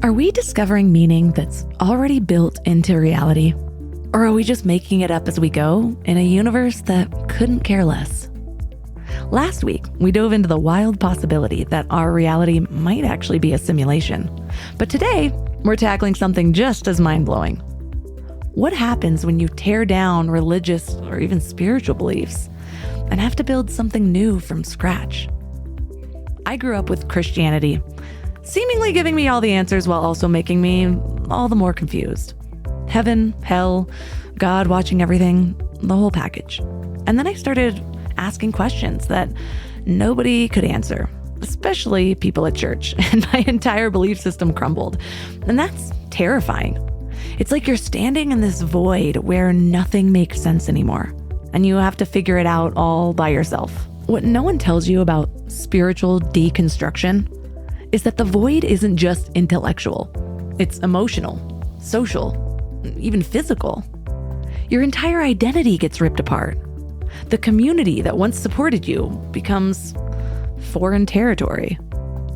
Are we discovering meaning that's already built into reality? Or are we just making it up as we go in a universe that couldn't care less? Last week, we dove into the wild possibility that our reality might actually be a simulation. But today, we're tackling something just as mind-blowing. What happens when you tear down religious or even spiritual beliefs and have to build something new from scratch? I grew up with Christianity, seemingly giving me all the answers while also making me all the more confused. Heaven, hell, God watching everything, the whole package. And then I started asking questions that nobody could answer, especially people at church, and my entire belief system crumbled. And that's terrifying. It's like you're standing in this void where nothing makes sense anymore, and you have to figure it out all by yourself. What no one tells you about spiritual deconstruction is that the void isn't just intellectual. It's emotional, social, even physical. Your entire identity gets ripped apart. The community that once supported you becomes foreign territory.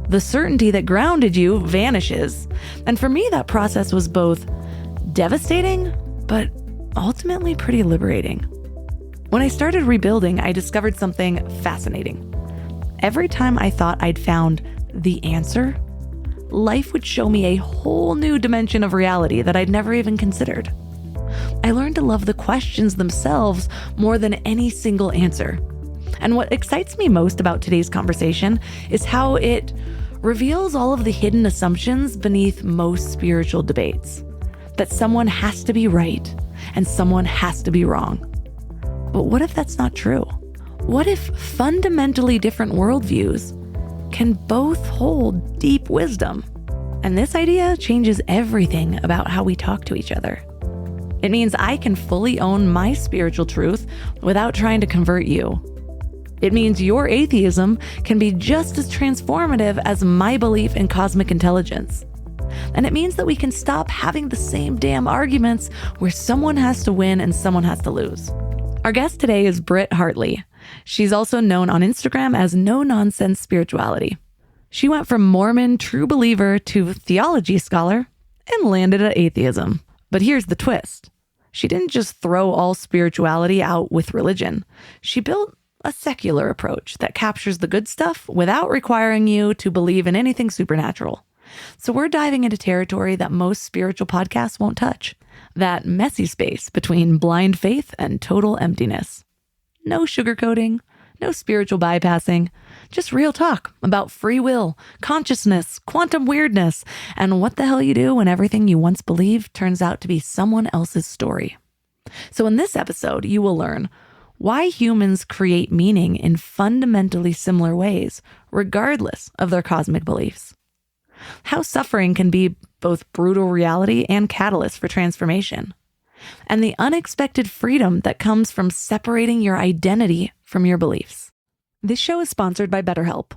The certainty that grounded you vanishes. And for me, that process was both devastating, but ultimately pretty liberating. When I started rebuilding, I discovered something fascinating. Every time I thought I'd found the answer, life would show me a whole new dimension of reality that I'd never even considered. I learned to love the questions themselves more than any single answer. And what excites me most about today's conversation is how it reveals all of the hidden assumptions beneath most spiritual debates. That someone has to be right and someone has to be wrong. But what if that's not true? What if fundamentally different worldviews can both hold deep wisdom? And this idea changes everything about how we talk to each other. It means I can fully own my spiritual truth without trying to convert you. It means your atheism can be just as transformative as my belief in cosmic intelligence. And it means that we can stop having the same damn arguments where someone has to win and someone has to lose. Our guest today is Britt Hartley. She's also known on Instagram as No Nonsense Spirituality. She went from Mormon true believer to theology scholar and landed at atheism. But here's the twist. She didn't just throw all spirituality out with religion. She built a secular approach that captures the good stuff without requiring you to believe in anything supernatural. So we're diving into territory that most spiritual podcasts won't touch. That messy space between blind faith and total emptiness. No sugarcoating, no spiritual bypassing, just real talk about free will, consciousness, quantum weirdness, and what the hell you do when everything you once believed turns out to be someone else's story. So in this episode, you will learn why humans create meaning in fundamentally similar ways, regardless of their cosmic beliefs. How suffering can be both brutal reality and catalyst for transformation. And the unexpected freedom that comes from separating your identity from your beliefs. This show is sponsored by BetterHelp.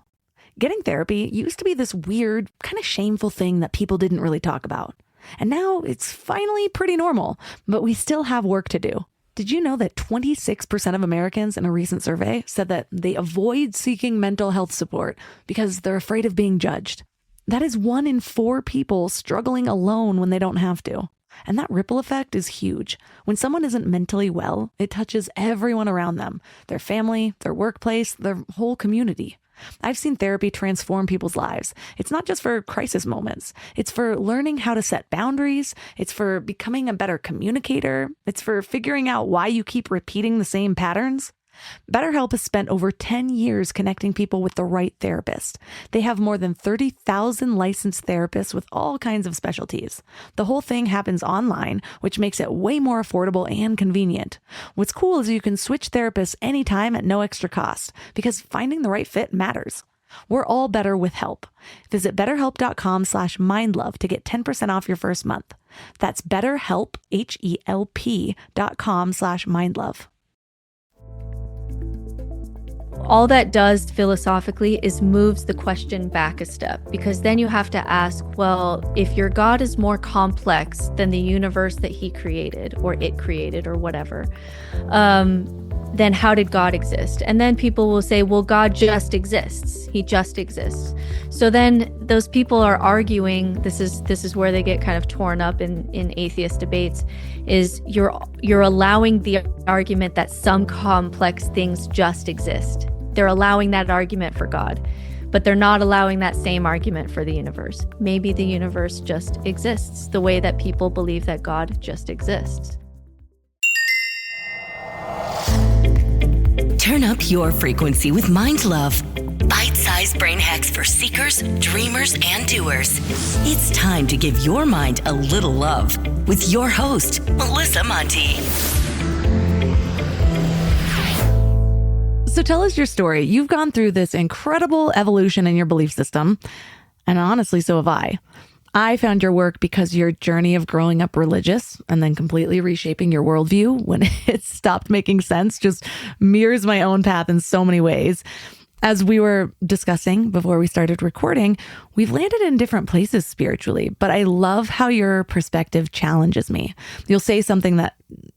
Getting therapy used to be this weird, kind of shameful thing that people didn't really talk about. And now it's finally pretty normal, but we still have work to do. Did you know that 26% of Americans in a recent survey said that they avoid seeking mental health support because they're afraid of being judged? That is 1 in 4 people struggling alone when they don't have to. And that ripple effect is huge. When someone isn't mentally well, it touches everyone around them, their family, their workplace, their whole community. I've seen therapy transform people's lives. It's not just for crisis moments. It's for learning how to set boundaries. It's for becoming a better communicator. It's for figuring out why you keep repeating the same patterns. BetterHelp has spent over 10 years connecting people with the right therapist. They have more than 30,000 licensed therapists with all kinds of specialties. The whole thing happens online, which makes it way more affordable and convenient. What's cool is you can switch therapists anytime at no extra cost, because finding the right fit matters. We're all better with help. Visit betterhelp.com/mindlove to get 10% off your first month. That's BetterHelp, HELP.com/mindlove. All that does philosophically is moves the question back a step, because then you have to ask, well, if your God is more complex than the universe that he created or it created or whatever, then how did God exist? And then people will say, well, God just exists. He just exists. So then those people are arguing, this is where they get kind of torn up in atheist debates, is you're allowing the argument that some complex things just exist. They're allowing that argument for God, but they're not allowing that same argument for the universe. Maybe the universe just exists the way that people believe that God just exists. Turn up your frequency with Mind Love. Bite-sized brain hacks for seekers, dreamers, and doers. It's time to give your mind a little love with your host, Melissa Monti. So tell us your story. You've gone through this incredible evolution in your belief system, and honestly, so have I. I found your work because your journey of growing up religious and then completely reshaping your worldview when it stopped making sense just mirrors my own path in so many ways. As we were discussing before we started recording, we've landed in different places spiritually, but I love how your perspective challenges me. You'll say something that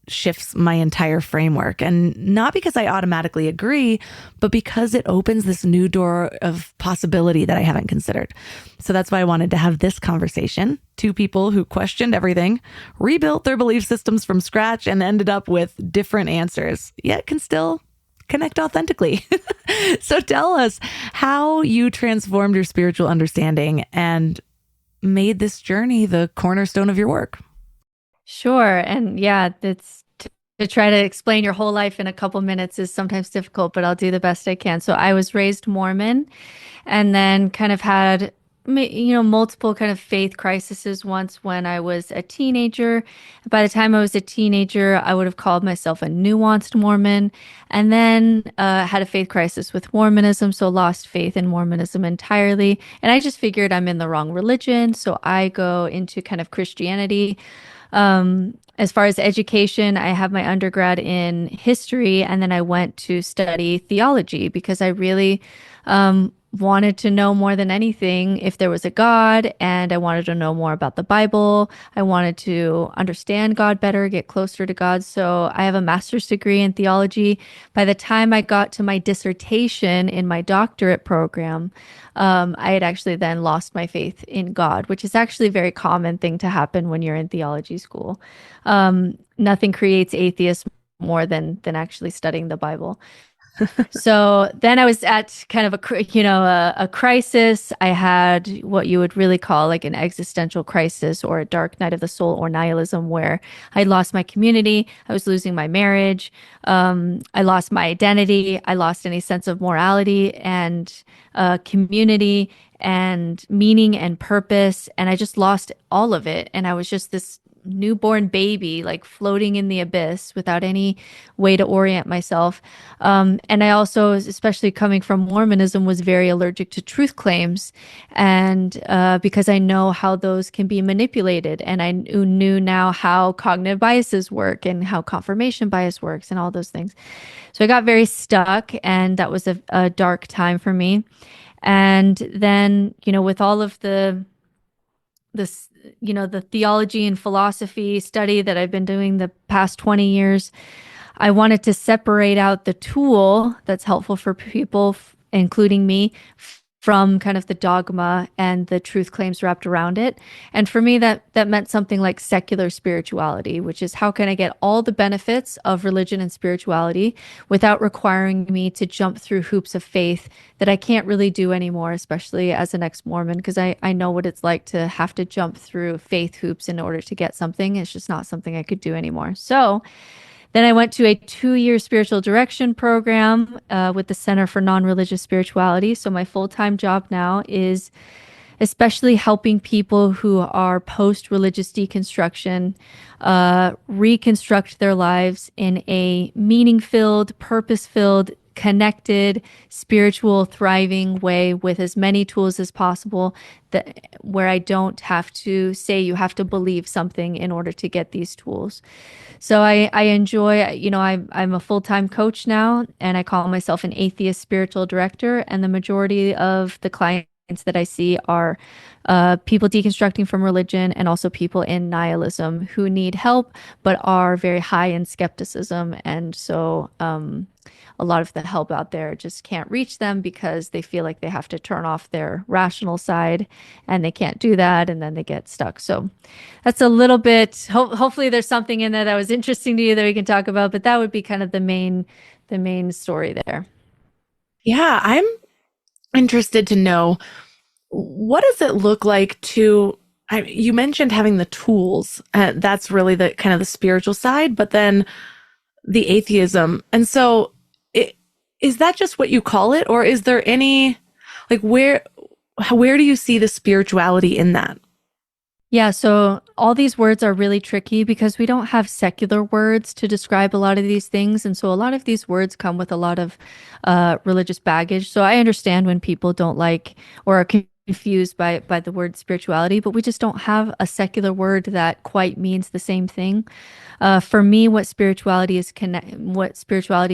shifts my entire framework, and not because I automatically agree, but because it opens this new door of possibility that I haven't considered. So that's why I wanted to have this conversation. Two people who questioned everything, rebuilt their belief systems from scratch, and ended up with different answers, yet can still connect authentically. So tell us how you transformed your spiritual understanding and made this journey the cornerstone of your work. Sure. And yeah, to try to explain your whole life in a couple minutes is sometimes difficult, but I'll do the best I can. So I was raised Mormon and then kind of had multiple kind of faith crises once when I was a teenager. By the time I was a teenager, I would have called myself a nuanced Mormon, and then had a faith crisis with Mormonism, so lost faith in Mormonism entirely. And I just figured I'm in the wrong religion, so I go into kind of Christianity. As far as education, I have my undergrad in history, and then I went to study theology because I really wanted to know more than anything if there was a God, and I wanted to know more about the Bible. I wanted to understand God better, get closer to God. So I have a master's degree in theology. By the time I got to my dissertation in my doctorate program, I had actually then lost my faith in God, which is actually a very common thing to happen when you're in theology school. Nothing creates atheists more than actually studying the Bible. So then I was at kind of a crisis. I had what you would really call like an existential crisis or a dark night of the soul or nihilism, where I lost my community. I was losing my marriage. I lost my identity. I lost any sense of morality and community and meaning and purpose. And I just lost all of it. And I was just this newborn baby, like floating in the abyss without any way to orient myself. And I also, especially coming from Mormonism, was very allergic to truth claims. And because I know how those can be manipulated, and I knew now how cognitive biases work and how confirmation bias works and all those things. So I got very stuck, and that was a dark time for me. And then, with all of the theology and philosophy study that I've been doing the past 20 years, I wanted to separate out the tool that's helpful for people, including me, from kind of the dogma and the truth claims wrapped around it. And for me, that meant something like secular spirituality, which is how can I get all the benefits of religion and spirituality without requiring me to jump through hoops of faith that I can't really do anymore, especially as an ex-Mormon, because I know what it's like to have to jump through faith hoops in order to get something. It's just not something I could do anymore. So then I went to a 2-year spiritual direction program with the Center for Non-Religious Spirituality. So my full-time job now is especially helping people who are post-religious deconstruction reconstruct their lives in a meaning-filled, purpose-filled, connected, spiritual, thriving way with as many tools as possible, where I don't have to say you have to believe something in order to get these tools. So I enjoy, I'm a full-time coach now, and I call myself an atheist spiritual director. And the majority of the clients that I see are people deconstructing from religion and also people in nihilism who need help but are very high in skepticism. And so a lot of the help out there just can't reach them because they feel like they have to turn off their rational side and they can't do that. And then they get stuck. So that's a little bit, hopefully there's something in there that was interesting to you that we can talk about, but that would be kind of the main story there. Yeah, I'm interested to know, what does it look like to, you mentioned having the tools, that's really the kind of the spiritual side, but then the atheism. And so is that just what you call it? Or is there any, like, where do you see the spirituality in that? Yeah, so all these words are really tricky because we don't have secular words to describe a lot of these things. And so a lot of these words come with a lot of religious baggage. So I understand when people don't like or are confused by the word spirituality, but we just don't have a secular word that quite means the same thing. For me, what spirituality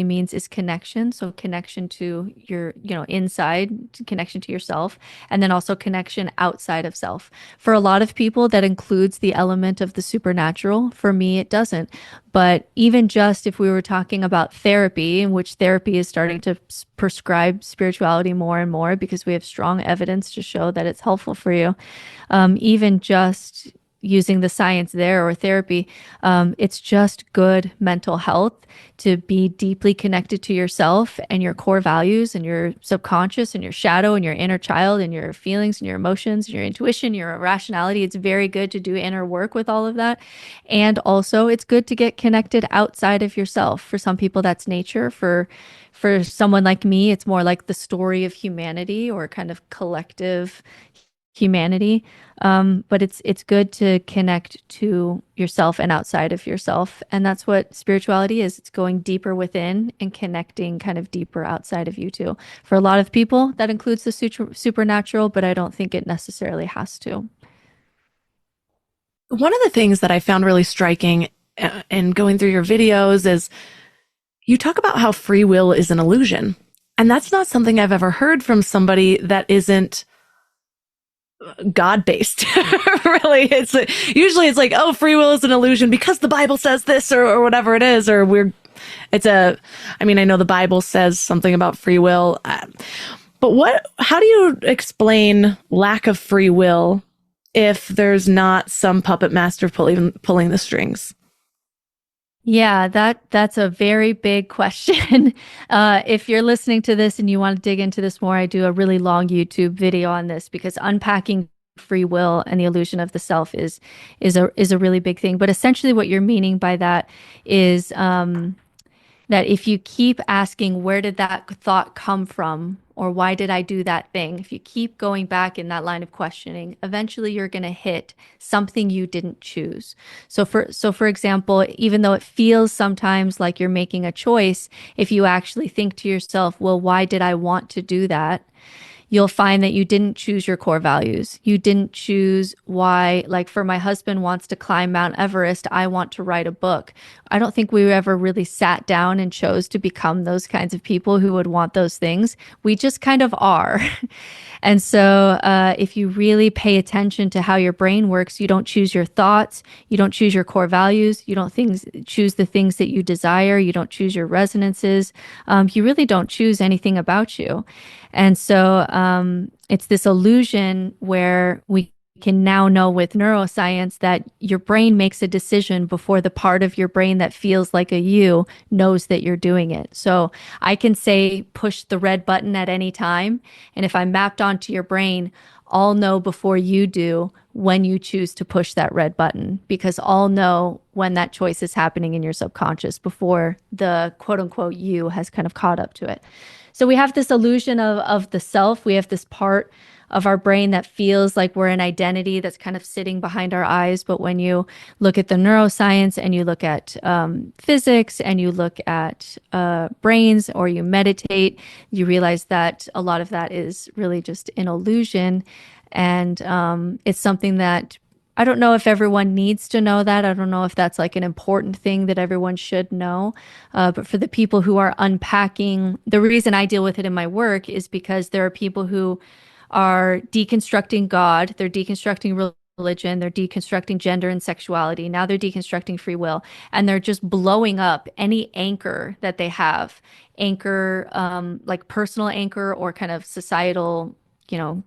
means is connection. So connection to your, inside, connection to yourself, and then also connection outside of self. For a lot of people, that includes the element of the supernatural. For me, it doesn't. But even just if we were talking about therapy, in which therapy is starting to prescribe spirituality more and more because we have strong evidence to show that it's helpful for you, even just using the science there or therapy, it's just good mental health to be deeply connected to yourself and your core values and your subconscious and your shadow and your inner child and your feelings and your emotions, and your intuition, your rationality. It's very good to do inner work with all of that. And also it's good to get connected outside of yourself. For some people, that's nature. For someone like me, it's more like the story of humanity or kind of collective humanity. But it's good to connect to yourself and outside of yourself. And that's what spirituality is. It's going deeper within and connecting kind of deeper outside of you too. For a lot of people, that includes the supernatural, but I don't think it necessarily has to. One of the things that I found really striking in going through your videos is you talk about how free will is an illusion. And that's not something I've ever heard from somebody that isn't God-based. Really, usually it's like, oh, free will is an illusion because the Bible says this or whatever it is, or I know the Bible says something about free will, but how do you explain lack of free will if there's not some puppet master pulling the strings? Yeah, that's a very big question. If you're listening to this and you want to dig into this more, I do a really long YouTube video on this because unpacking free will and the illusion of the self is a really big thing. But essentially what you're meaning by that is that if you keep asking, where did that thought come from? Or why did I do that thing? If you keep going back in that line of questioning, eventually you're going to hit something you didn't choose. So for example, even though it feels sometimes like you're making a choice, if you actually think to yourself, well, why did I want to do that? You'll find that you didn't choose your core values. You didn't choose why, like for my husband wants to climb Mount Everest, I want to write a book. I don't think we ever really sat down and chose to become those kinds of people who would want those things. We just kind of are. And so if you really pay attention to how your brain works, you don't choose your thoughts, you don't choose your core values, you don't choose the things that you desire, you don't choose your resonances, you really don't choose anything about you. And so it's this illusion where we can now know with neuroscience that your brain makes a decision before the part of your brain that feels like a you knows that you're doing it. So I can say, push the red button at any time. And if I'm mapped onto your brain, I'll know before you do when you choose to push that red button, because I'll know when that choice is happening in your subconscious before the quote unquote you has kind of caught up to it. So we have this illusion of the self. We have this part of our brain that feels like we're an identity that's kind of sitting behind our eyes. But when you look at the neuroscience and you look at physics and you look at brains or you meditate, you realize that a lot of that is really just an illusion. And it's something that I don't know if everyone needs to know that. I don't know if that's like an important thing that everyone should know. But for the people who are unpacking, the reason I deal with it in my work is because there are people who are deconstructing God, they're deconstructing religion, they're deconstructing gender and sexuality. Now they're deconstructing free will, and they're just blowing up any anchor that they have, anchor, like personal anchor or kind of societal,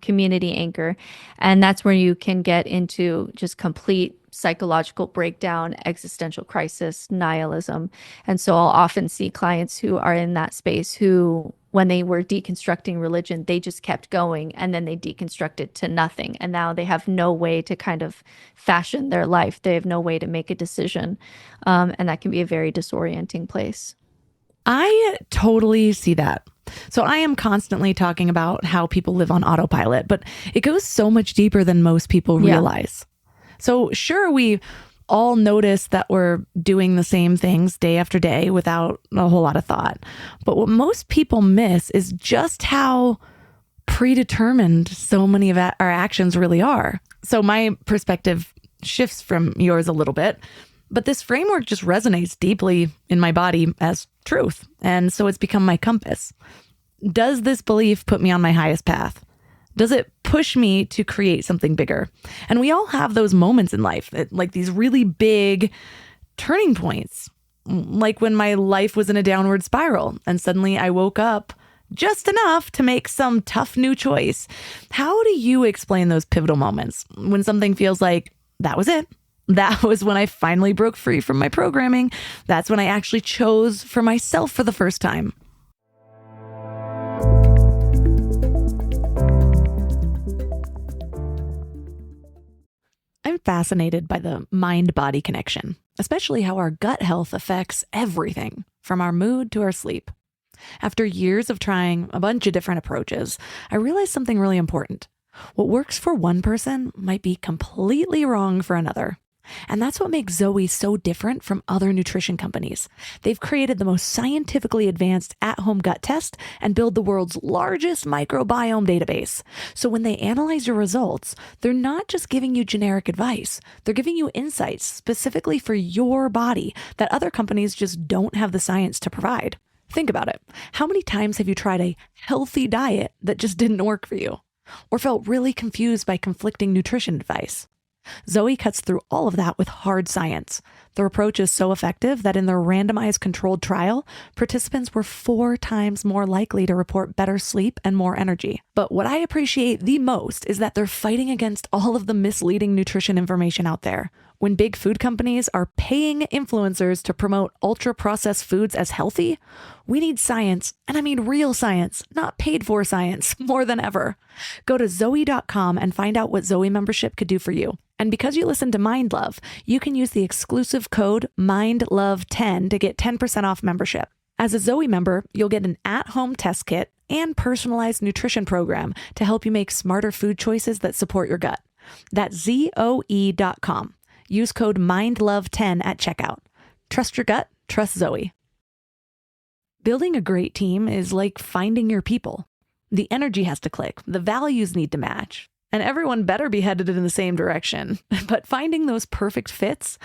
community anchor. And that's where you can get into just complete psychological breakdown, existential crisis, nihilism. And so I'll often see clients who are in that space who, when they were deconstructing religion, they just kept going, and then they deconstructed to nothing. And now they have no way to kind of fashion their life. They have no way to make a decision. And that can be a very disorienting place. I totally see that. So I am constantly talking about how people live on autopilot, but it goes so much deeper than most people realize. So sure, we all notice that we're doing the same things day after day without a whole lot of thought. But what most people miss is just how predetermined so many of our actions really are. So my perspective shifts from yours a little bit, but this framework just resonates deeply in my body as truth. And so it's become my compass. Does this belief put me on my highest path? Does it push me to create something bigger? And we all have those moments in life, like these really big turning points, like when my life was in a downward spiral and suddenly I woke up just enough to make some tough new choice. How do you explain those pivotal moments when something feels like that was it? That was when I finally broke free from my programming. That's when I actually chose for myself for the first time. I'm fascinated by the mind-body connection, especially how our gut health affects everything from our mood to our sleep. After years of trying a bunch of different approaches, I realized something really important. What works for one person might be completely wrong for another. And that's what makes Zoe so different from other nutrition companies. They've created the most scientifically advanced at-home gut test and build the world's largest microbiome database. So when they analyze your results, they're not just giving you generic advice. They're giving you insights specifically for your body that other companies just don't have the science to provide. Think about it. How many times have you tried a healthy diet that just didn't work for you? Or felt really confused by conflicting nutrition advice? Zoe cuts through all of that with hard science. Their approach is so effective that in their randomized controlled trial, participants were 4 times more likely to report better sleep and more energy. But what I appreciate the most is that they're fighting against all of the misleading nutrition information out there. When big food companies are paying influencers to promote ultra-processed foods as healthy, we need science, and I mean real science, not paid-for science, more than ever. Go to Zoe.com and find out what Zoe membership could do for you. And because you listen to Mind Love, you can use the exclusive code MINDLOVE10 to get 10% off membership. As a Zoe member, you'll get an at-home test kit and personalized nutrition program to help you make smarter food choices that support your gut. That's ZOE.com. Use code MINDLOVE10 at checkout. Trust your gut, trust Zoe. Building a great team is like finding your people. The energy has to click, the values need to match, and everyone better be headed in the same direction. But finding those perfect fits,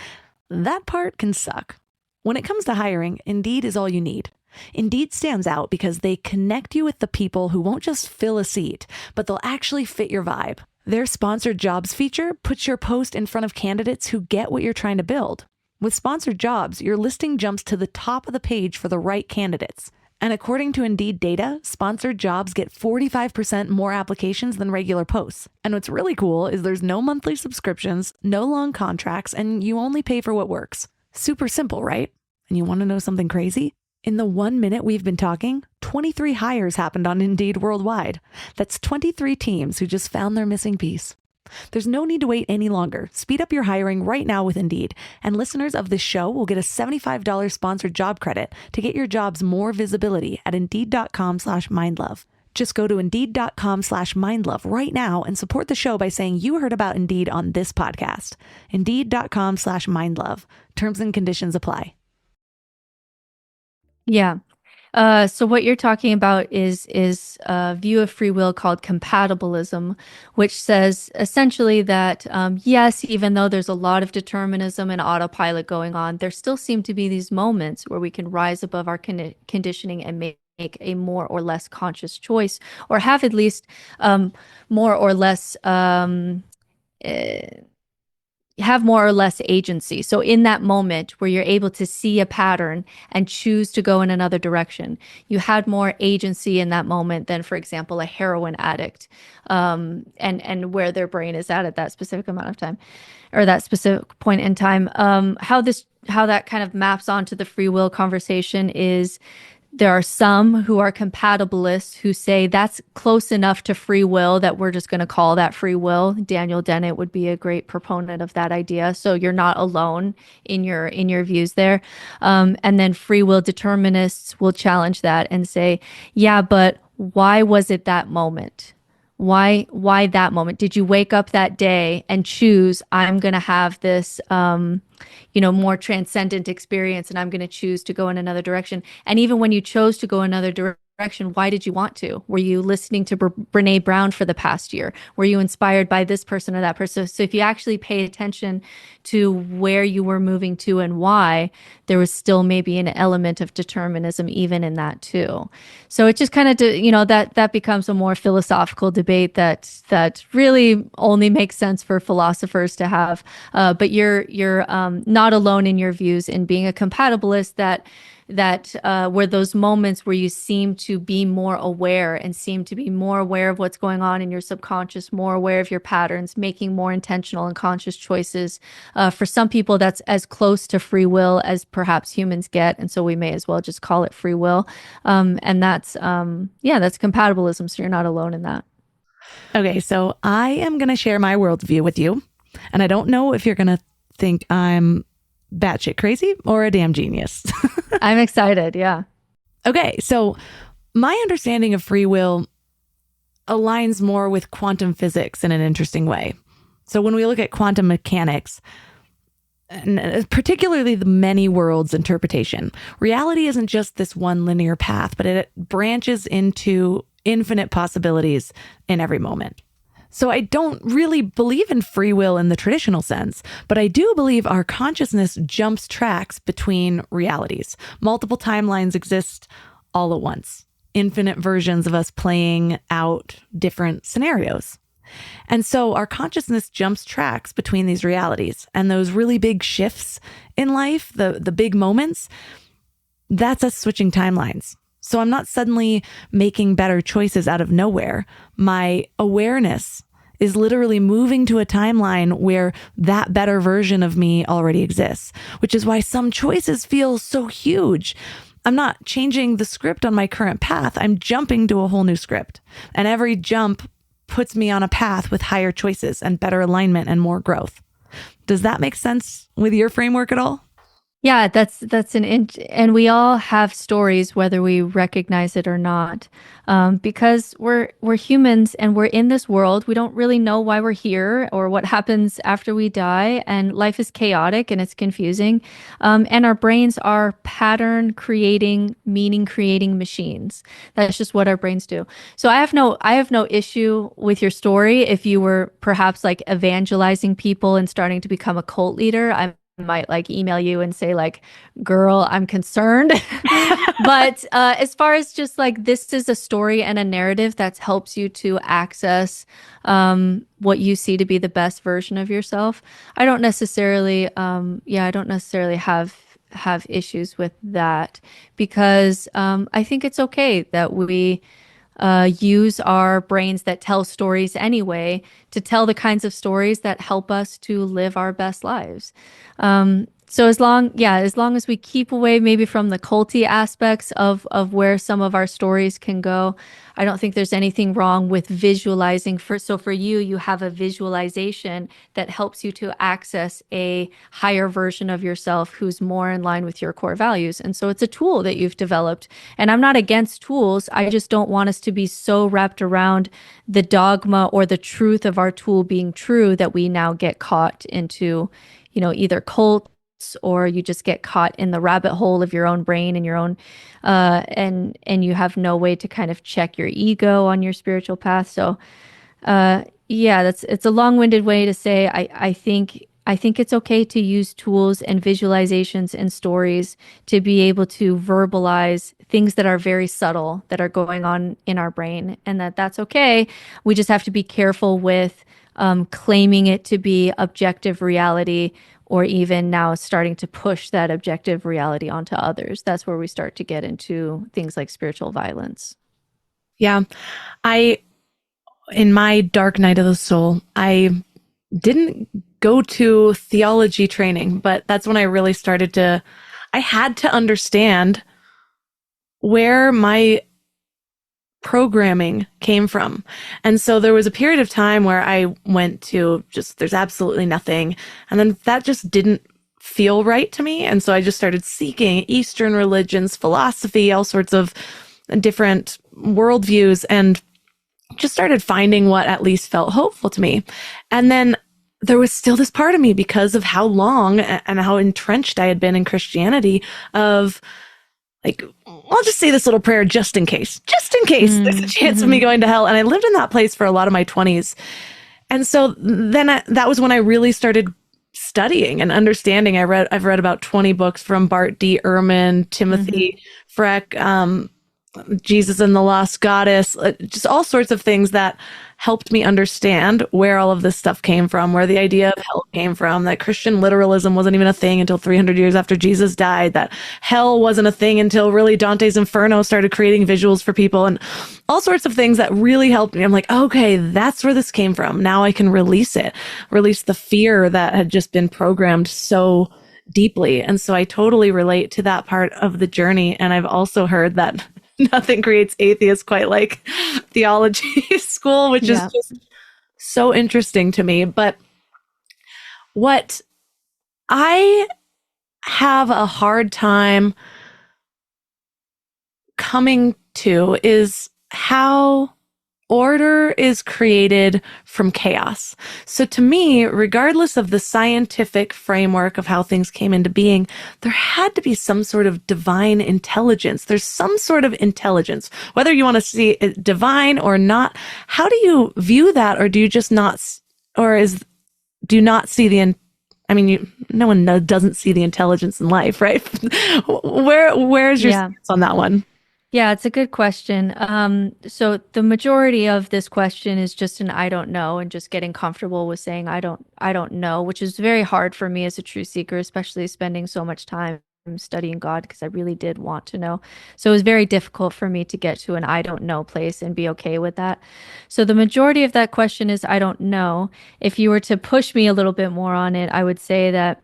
that part can suck. When it comes to hiring, Indeed is all you need. Indeed stands out because they connect you with the people who won't just fill a seat, but they'll actually fit your vibe. Their sponsored jobs feature puts your post in front of candidates who get what you're trying to build. With sponsored jobs, your listing jumps to the top of the page for the right candidates. And according to Indeed data, sponsored jobs get 45% more applications than regular posts. And what's really cool is there's no monthly subscriptions, no long contracts, and you only pay for what works. Super simple, right? And you want to know something crazy? In the 1 minute we've been talking, 23 hires happened on Indeed worldwide. That's 23 teams who just found their missing piece. There's no need to wait any longer. Speed up your hiring right now with Indeed. And listeners of this show will get a $75 sponsored job credit to get your jobs more visibility at Indeed.com/mindlove. Just go to Indeed.com/mindlove right now and support the show by saying you heard about Indeed on this podcast. Indeed.com/mindlove. Terms and conditions apply. Yeah. So what you're talking about is a view of free will called compatibilism, which says essentially that yes, even though there's a lot of determinism and autopilot going on, there still seem to be these moments where we can rise above our conditioning and make a more or less conscious choice, or have at least more or less have more or less agency. So in that moment where you're able to see a pattern and choose to go in another direction, you had more agency in that moment than, for example, a heroin addict, and where their brain is at that specific amount of time, or that specific point in time. How that kind of maps onto the free will conversation is, there are some who are compatibilists who say that's close enough to free will that we're just going to call that free will. Daniel Dennett would be a great proponent of that idea. So you're not alone in your views there. And then free will determinists will challenge that and say, yeah, but why was it that moment? Why that moment? Did you wake up that day and choose, I'm going to have this, more transcendent experience, and I'm going to choose to go in another direction? And even when you chose to go another direction, why did you want to? Were you listening to Brene Brown for the past year? Were you inspired by this person or that person? So if you actually pay attention to where you were moving to and why, there was still maybe an element of determinism even in that too. So it just kind of, that becomes a more philosophical debate that really only makes sense for philosophers to have. But you're not alone in your views in being a compatibilist, that were those moments where you seem to be more aware and seem to be more aware of what's going on in your subconscious, more aware of your patterns, making more intentional and conscious choices. For some people, that's as close to free will as perhaps humans get. And so we may as well just call it free will. And that's compatibilism. So you're not alone in that. Okay, so I am going to share my worldview with you. And I don't know if you're going to think I'm batshit crazy or a damn genius. I'm excited. Yeah. Okay. So my understanding of free will aligns more with quantum physics in an interesting way. So when we look at quantum mechanics, and particularly the many worlds interpretation, reality isn't just this one linear path, but it branches into infinite possibilities in every moment. So I don't really believe in free will in the traditional sense, but I do believe our consciousness jumps tracks between realities. Multiple timelines exist all at once, infinite versions of us playing out different scenarios. And so our consciousness jumps tracks between these realities, and those really big shifts in life, the big moments, that's us switching timelines. So I'm not suddenly making better choices out of nowhere. My awareness is literally moving to a timeline where that better version of me already exists, which is why some choices feel so huge. I'm not changing the script on my current path. I'm jumping to a whole new script. And every jump puts me on a path with higher choices and better alignment and more growth. Does that make sense with your framework at all? Yeah, and we all have stories, whether we recognize it or not, because we're humans and we're in this world. We don't really know why we're here or what happens after we die, and life is chaotic and it's confusing. And our brains are pattern creating, meaning creating machines. That's just what our brains do. So I have no issue with your story. If you were perhaps like evangelizing people and starting to become a cult leader, I might like email you and say like, girl, I'm concerned. But as far as just like, this is a story and a narrative that helps you to access what you see to be the best version of yourself, I don't necessarily have issues with that, because I think it's okay that we use our brains that tell stories anyway to tell the kinds of stories that help us to live our best lives. So as long as we keep away maybe from the culty aspects of where some of our stories can go, I don't think there's anything wrong with visualizing. So for you, you have a visualization that helps you to access a higher version of yourself who's more in line with your core values. And so it's a tool that you've developed. And I'm not against tools. I just don't want us to be so wrapped around the dogma or the truth of our tool being true that we now get caught into, either cult, or you just get caught in the rabbit hole of your own brain and your own and you have no way to kind of check your ego on your spiritual path. So it's a long-winded way to say I think I think it's okay to use tools and visualizations and stories to be able to verbalize things that are very subtle that are going on in our brain, and that's okay. We just have to be careful with claiming it to be objective reality, or even now starting to push that objective reality onto others. That's where we start to get into things like spiritual violence. Yeah. In my dark night of the soul, I didn't go to theology training, but that's when I really I had to understand where my programming came from. And so there was a period of time where I went to there's absolutely nothing. And then that just didn't feel right to me. And so I just started seeking Eastern religions, philosophy, all sorts of different worldviews, and just started finding what at least felt hopeful to me. And then there was still this part of me, because of how long and how entrenched I had been in Christianity, of like, I'll just say this little prayer just in case there's a chance of me going to hell. And I lived in that place for a lot of my 20s. And so then that was when I really started studying and understanding. I've read about 20 books from Bart D. Ehrman, Timothy Freck, Jesus and the Lost Goddess, just all sorts of things that helped me understand where all of this stuff came from, where the idea of hell came from, that Christian literalism wasn't even a thing until 300 years after Jesus died, that hell wasn't a thing until really Dante's Inferno started creating visuals for people, and all sorts of things that really helped me. I'm like, okay, that's where this came from. Now I can release the fear that had just been programmed so deeply. And so I totally relate to that part of the journey. And I've also heard that nothing creates atheists quite like theology school, which is just so interesting to me. But what I have a hard time coming to is how order is created from chaos. So to me, regardless of the scientific framework of how things came into being, there had to be some sort of divine intelligence. There's some sort of intelligence, whether you want to see it divine or not. How do you view that? Or do you just not, do you not see no one doesn't see the intelligence in life, right? Where's your stance on that one? Yeah, it's a good question. So the majority of this question is just an I don't know, and just getting comfortable with saying I don't know, which is very hard for me as a truth seeker, especially spending so much time studying God, because I really did want to know. So it was very difficult for me to get to an I don't know place and be okay with that. So the majority of that question is I don't know. If you were to push me a little bit more on it, I would say that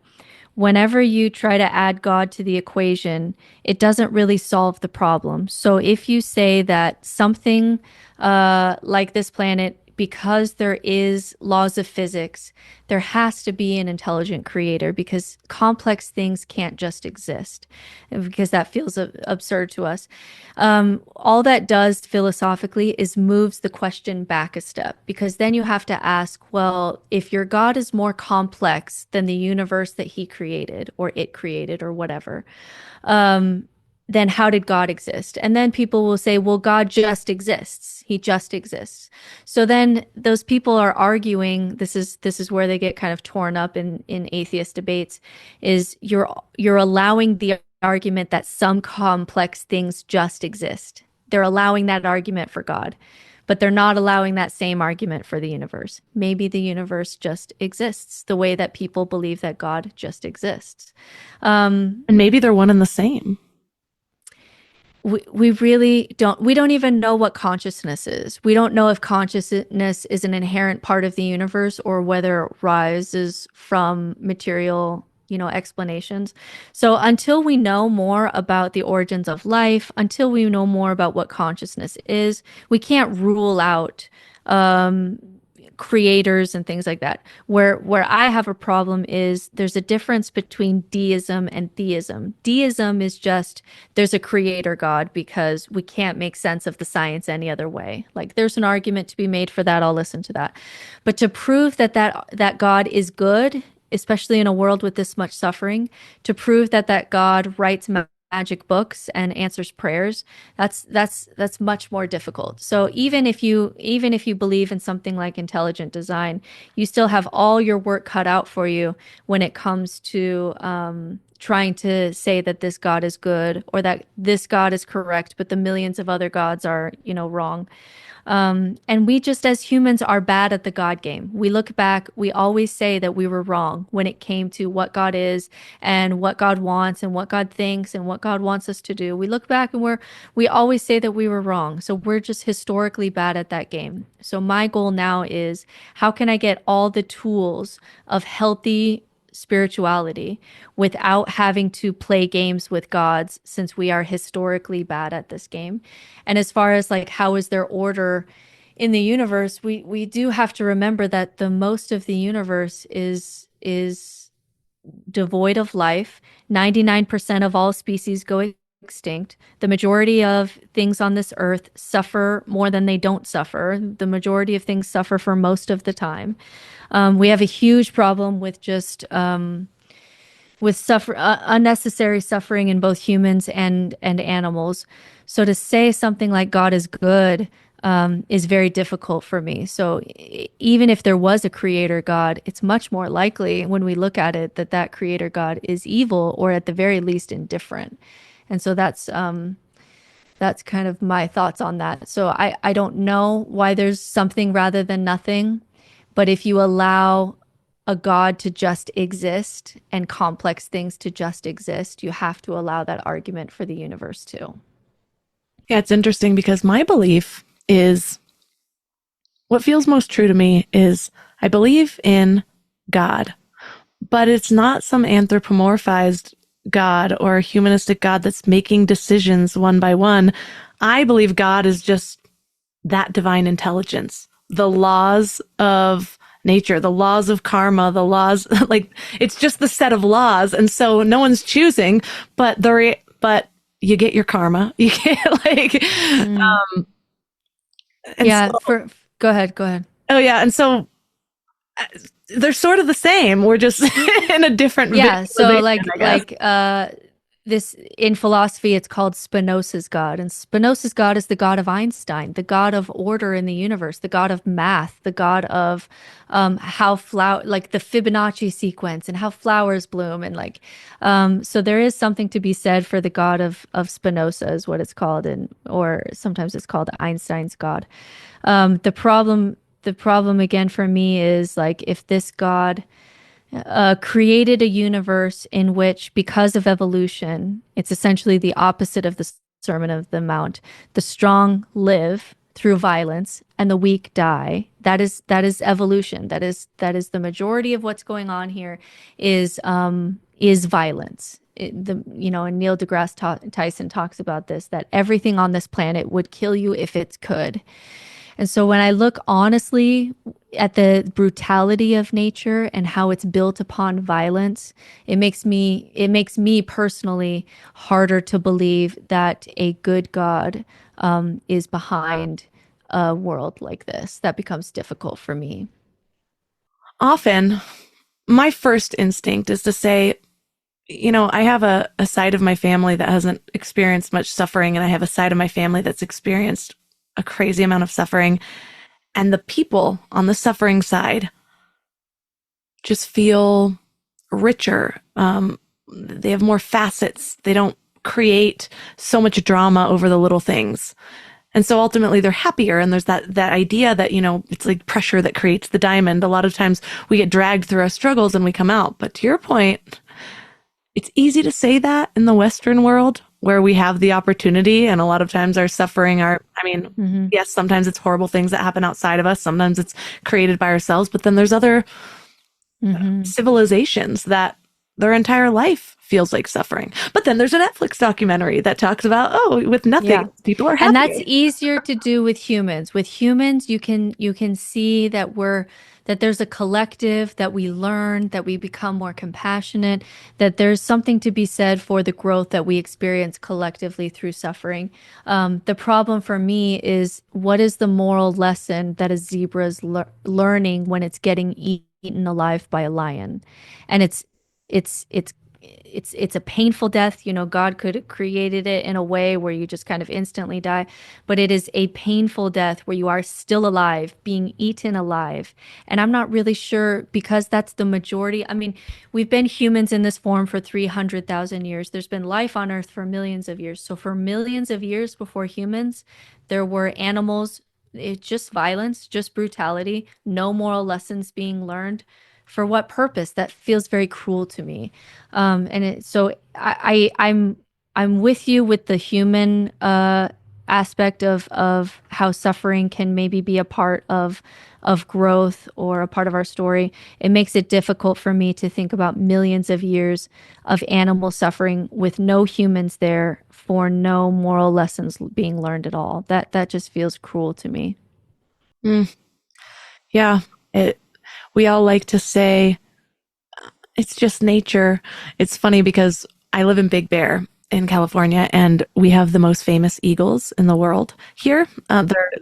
whenever you try to add God to the equation, it doesn't really solve the problem. So if you say that something like this planet, because there is laws of physics, there has to be an intelligent creator, because complex things can't just exist, because that feels absurd to us. All that does philosophically is moves the question back a step, because then you have to ask, well, if your God is more complex than the universe that he created or it created or whatever, then how did God exist? And then people will say, well, God just exists. He just exists. So then those people are arguing, this is where they get kind of torn up in atheist debates, is you're allowing the argument that some complex things just exist. They're allowing that argument for God, but they're not allowing that same argument for the universe. Maybe the universe just exists the way that people believe that God just exists. And maybe they're one and the same. We really don't even know what consciousness is. We don't know if consciousness is an inherent part of the universe or whether it rises from material, explanations. So until we know more about the origins of life, until we know more about what consciousness is, we can't rule out creators and things like that. Where I have a problem is there's a difference between deism and theism. Deism is just there's a creator God because we can't make sense of the science any other way. Like there's an argument to be made for that. I'll listen to that. But to prove that God is good, especially in a world with this much suffering, to prove that God writes magic books and answers prayers, that's much more difficult. So even if you believe in something like intelligent design, you still have all your work cut out for you when it comes to trying to say that this God is good or that this God is correct, but the millions of other gods are, wrong. And we just as humans are bad at the God game. We look back, we always say that we were wrong when it came to what God is and what God wants and what God thinks and what God wants us to do. We look back and we always say that we were wrong. So we're just historically bad at that game. So my goal now is how can I get all the tools of healthy spirituality without having to play games with gods, since we are historically bad at this game. And as far as like how is there order in the universe, we do have to remember that the most of the universe is devoid of life. 99% of all species go extinct. The majority of things on this earth suffer more than they don't suffer. The majority of things suffer for most of the time. We have a huge problem with just unnecessary suffering in both humans and animals. So to say something like God is good is very difficult for me. So even if there was a creator God, it's much more likely when we look at it that that creator God is evil or at the very least indifferent. And so that's kind of my thoughts on that. So I don't know why there's something rather than nothing, but if you allow a God to just exist and complex things to just exist, you have to allow that argument for the universe too. Yeah, it's interesting because my belief is what feels most true to me is I believe in God, but it's not some anthropomorphized God or a humanistic God that's making decisions one by one. I believe God is just that divine intelligence, the laws of nature, the laws of karma, the laws, like it's just the set of laws. And so no one's choosing, but you get your karma. You get like, yeah. Go ahead. Oh yeah. And so they're sort of the same. We're just in a different So this in philosophy, it's called Spinoza's God, and Spinoza's God is the God of Einstein, the God of order in the universe, the God of math, the God of like the Fibonacci sequence and how flowers bloom, and like so there is something to be said for the God of Spinoza is what it's called, or sometimes it's called Einstein's God. The problem again for me is like if this God created a universe in which, because of evolution, it's essentially the opposite of the Sermon of the Mount. The strong live through violence and the weak die. That is evolution. That is the majority of what's going on here is violence. And Neil deGrasse Tyson talks about this, that everything on this planet would kill you if it could. And so when I look honestly at the brutality of nature and how it's built upon violence, it makes me personally harder to believe that a good God is behind a world like this. That becomes difficult for me. Often, my first instinct is to say, I have a side of my family that hasn't experienced much suffering, and I have a side of my family that's experienced a crazy amount of suffering. And the people on the suffering side just feel richer. They have more facets. They don't create so much drama over the little things. And so ultimately they're happier. And there's that idea that, it's like pressure that creates the diamond. A lot of times we get dragged through our struggles and we come out. But to your point, it's easy to say that in the Western world where we have the opportunity, and a lot of times our suffering yes, sometimes it's horrible things that happen outside of us. Sometimes it's created by ourselves, but then there's other civilizations that their entire life feels like suffering. But then there's a Netflix documentary that talks about, with nothing, people are happy. And that's easier to do with humans. With humans, you can see that there's a collective, that we learn, that we become more compassionate, that there's something to be said for the growth that we experience collectively through suffering. The problem for me is, what is the moral lesson that a zebra is learning when it's getting eaten alive by a lion? And it's it's a painful death. You know, God could have created it in a way where you just kind of instantly die, but it is a painful death where you are still alive, being eaten alive. And I'm not really sure, because that's the majority. I mean, we've been humans in this form for 300,000 years. There's been life on Earth for millions of years. So for millions of years before humans, there were animals. It's just violence, just brutality, no moral lessons being learned. For what purpose? That feels very cruel to me. So I'm with you with the human aspect of how suffering can maybe be a part of growth or a part of our story. It makes it difficult for me to think about millions of years of animal suffering with no humans there, for no moral lessons being learned at all. That just feels cruel to me. Yeah. We all like to say it's just nature. It's funny because I live in Big Bear in California, and we have the most famous eagles in the world here.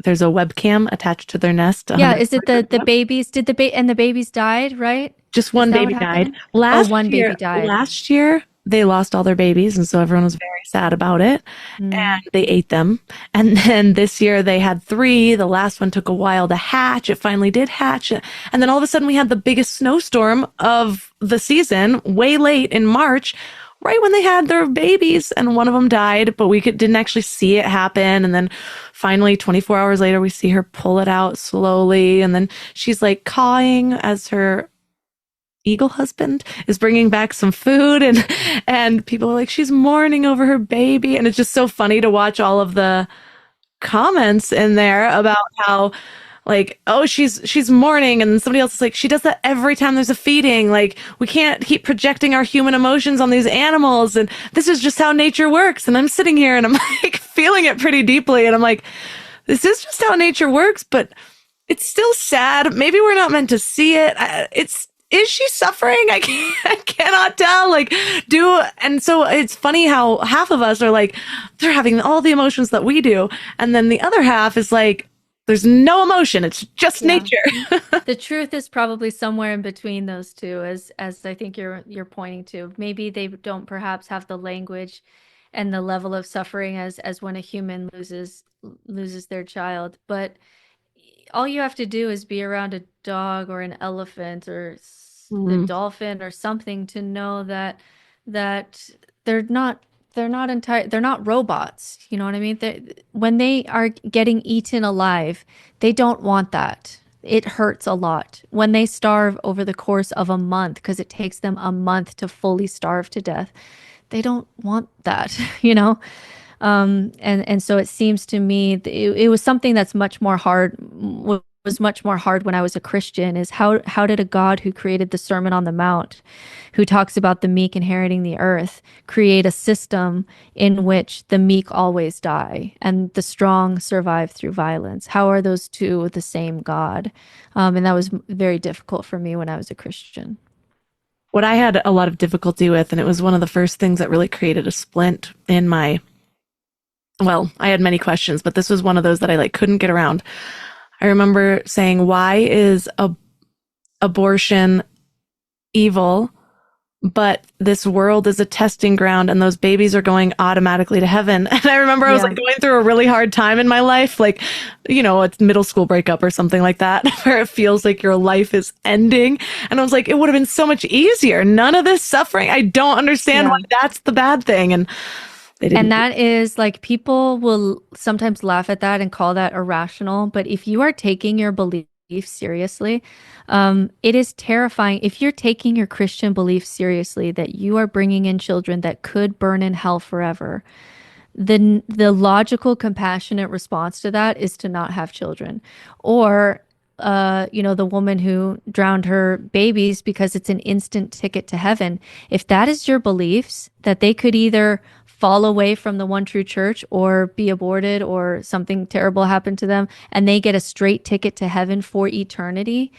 There's a webcam attached to their nest. Yeah, is it the babies? Did the babies died, right? Just one Is that baby what died. happened? One baby died. Last year, they lost all their babies, and so everyone was very sad about it. And they ate them. And then this year they had 3. The last one took a while to hatch. It finally did hatch. And then all of a sudden we had the biggest snowstorm of the season, way late in March, right when they had their babies, and one of them died, but didn't actually see it happen. And then finally, 24 hours later, we see her pull it out slowly. And then she's like cawing as her eagle husband is bringing back some food, and people are like, she's mourning over her baby. And it's just so funny to watch all of the comments in there about how, like, oh, she's mourning, and somebody else is like, she does that every time there's a feeding. Like, we can't keep projecting our human emotions on these animals, and this is just how nature works. And I'm sitting here and I'm like feeling it pretty deeply, and I'm like, this is just how nature works, but it's still sad. Maybe we're not meant to see it. Is she suffering? I cannot tell. And so it's funny how half of us are like, they're having all the emotions that we do. And then the other half is like, there's no emotion. It's just nature. The truth is probably somewhere in between those two, as I think you're pointing to. Maybe they don't perhaps have the language and the level of suffering as when a human loses their child. But all you have to do is be around a dog or an elephant or the dolphin or something to know that they're not robots. You know what I mean? When they are getting eaten alive, they don't want that. It hurts a lot. When they starve over the course of a month, because it takes them a month to fully starve to death, they don't want that, you know? And so it seems to me it was something that's much more hard, was much more hard when I was a Christian, is how did a God who created the Sermon on the Mount, who talks about the meek inheriting the earth, create a system in which the meek always die and the strong survive through violence? How are those two the same God? And that was very difficult for me when I was a Christian. What I had a lot of difficulty with, and it was one of the first things that really created a splint in my, well, I had many questions, but this was one of those that I couldn't get around. I remember saying, why is abortion evil, but this world is a testing ground and those babies are going automatically to heaven? And I remember I was going through a really hard time in my life, a middle school breakup or something like that, where it feels like your life is ending. And I was like, it would have been so much easier. None of this suffering. I don't understand why that's the bad thing. And that is people will sometimes laugh at that and call that irrational. But if you are taking your belief seriously, it is terrifying. If you're taking your Christian belief seriously, that you are bringing in children that could burn in hell forever, the logical, compassionate response to that is to not have children. Or the woman who drowned her babies because it's an instant ticket to heaven. If that is your beliefs, that they could either fall away from the one true church or be aborted or something terrible happen to them and they get a straight ticket to heaven for eternity,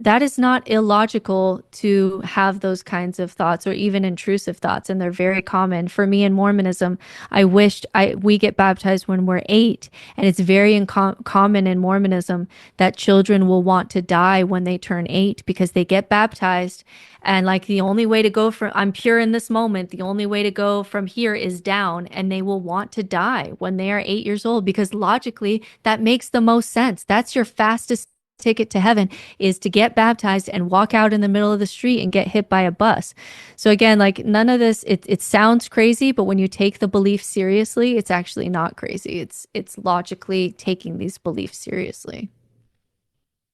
that is not illogical to have those kinds of thoughts or even intrusive thoughts, and they're very common. For me in Mormonism, I wished we get baptized when we're 8, and it's very common in Mormonism that children will want to die when they turn 8 because they get baptized, and like the only way to go from I'm pure in this moment, the only way to go from here is down, and they will want to die when they are 8 years old because logically that makes the most sense. That's your fastest ticket to heaven, is to get baptized and walk out in the middle of the street and get hit by a bus. So again, like none of this, it sounds crazy, but when you take the belief seriously, it's actually not crazy. It's logically taking these beliefs seriously.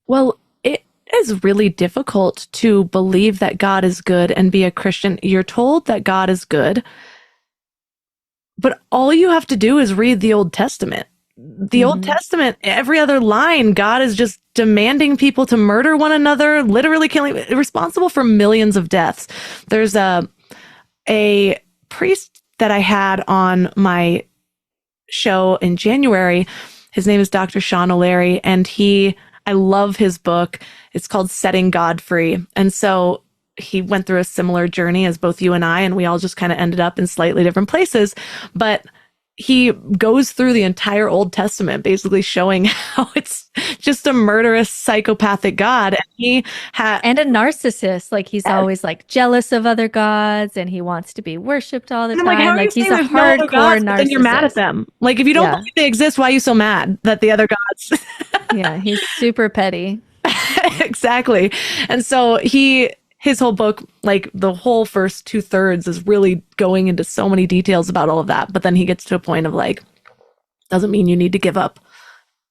Well, it is really difficult to believe that God is good and be a Christian. You're told that God is good, but all you have to do is read the Old Testament. The Old Testament, every other line, God is just demanding people to murder one another, literally killing, responsible for millions of deaths. There's a priest that I had on my show in January. His name is Dr. Sean O'Leary, and I love his book. It's called Setting God Free. And so he went through a similar journey as both you and I, and we all just kind of ended up in slightly different places. But he goes through the entire Old Testament, basically showing how it's just a murderous, psychopathic God. And a narcissist. Like he's always like jealous of other gods, and he wants to be worshipped all the time. Like he's a hardcore narcissist. But then you're mad at them. Like if you don't believe they exist, why are you so mad that the other gods? Yeah, he's super petty. Exactly. And so his whole book, like the whole first 2/3 is really going into so many details about all of that. But then he gets to a point of like, doesn't mean you need to give up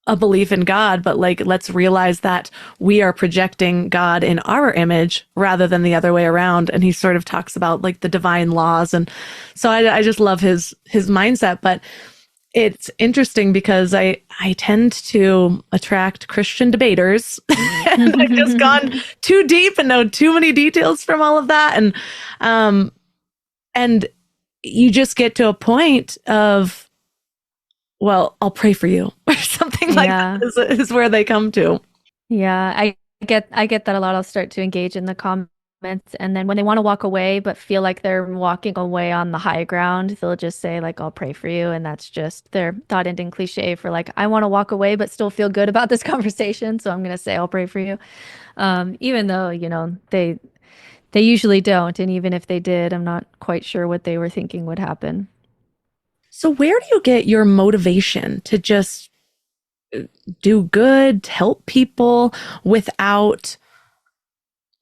a belief in God, but like, let's realize that we are projecting God in our image rather than the other way around. And he sort of talks about like the divine laws. And so I just love his mindset. But it's interesting because I tend to attract Christian debaters. And I've just gone too deep and know too many details from all of that. And you just get to a point of, well, I'll pray for you or something like that is where they come to. Yeah, I get that a lot. I'll start to engage in the comments, and then when they want to walk away but feel like they're walking away on the high ground, they'll just say like, I'll pray for you. And that's just their thought ending cliche for like, I want to walk away but still feel good about this conversation, so I'm going to say I'll pray for you. Even though, they usually don't. And even if they did, I'm not quite sure what they were thinking would happen. So where do you get your motivation to just do good, help people without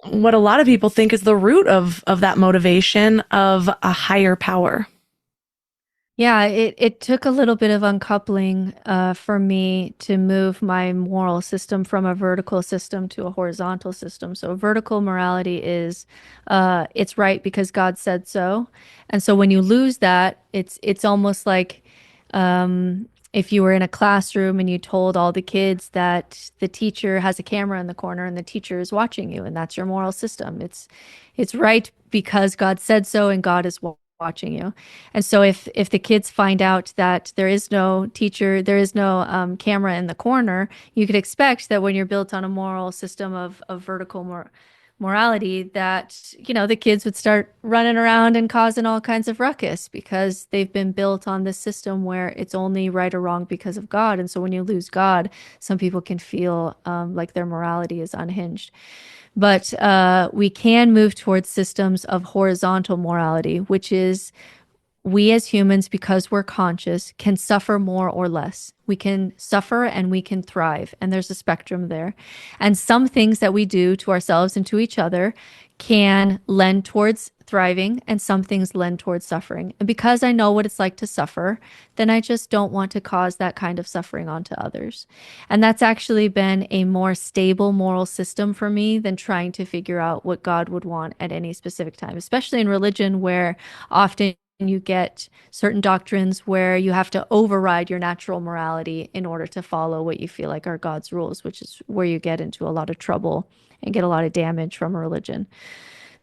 what a lot of people think is the root of that motivation of a higher power? Yeah, it took a little bit of uncoupling for me to move my moral system from a vertical system to a horizontal system. So vertical morality is it's right because God said so. And so when you lose that, it's almost like if you were in a classroom and you told all the kids that the teacher has a camera in the corner and the teacher is watching you, and that's your moral system. It's right because God said so, and God is watching you. And so if the kids find out that there is no teacher, there is no camera in the corner, you could expect that when you're built on a moral system of vertical morality, that the kids would start running around and causing all kinds of ruckus because they've been built on this system where it's only right or wrong because of God. And so when you lose God, some people can feel like their morality is unhinged. But we can move towards systems of horizontal morality, which is we as humans, because we're conscious, can suffer more or less. We can suffer and we can thrive, and there's a spectrum there. And some things that we do to ourselves and to each other can lend towards thriving, and some things lend towards suffering. And because I know what it's like to suffer, then I just don't want to cause that kind of suffering onto others. And that's actually been a more stable moral system for me than trying to figure out what God would want at any specific time, especially in religion, where often you get certain doctrines where you have to override your natural morality in order to follow what you feel like are God's rules, which is where you get into a lot of trouble and get a lot of damage from a religion.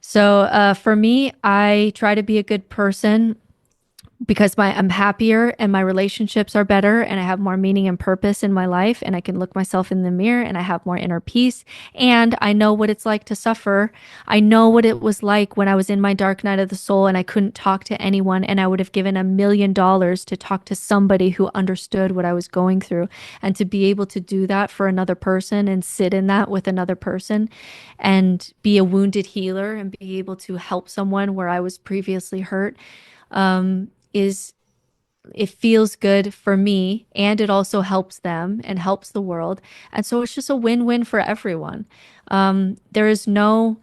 So for me, I try to be a good person, because I'm happier and my relationships are better and I have more meaning and purpose in my life and I can look myself in the mirror and I have more inner peace and I know what it's like to suffer. I know what it was like when I was in my dark night of the soul and I couldn't talk to anyone and I would have given $1 million to talk to somebody who understood what I was going through, and to be able to do that for another person and sit in that with another person and be a wounded healer and be able to help someone where I was previously hurt, is it feels good for me and it also helps them and helps the world. And so it's just a win-win for everyone. There is no,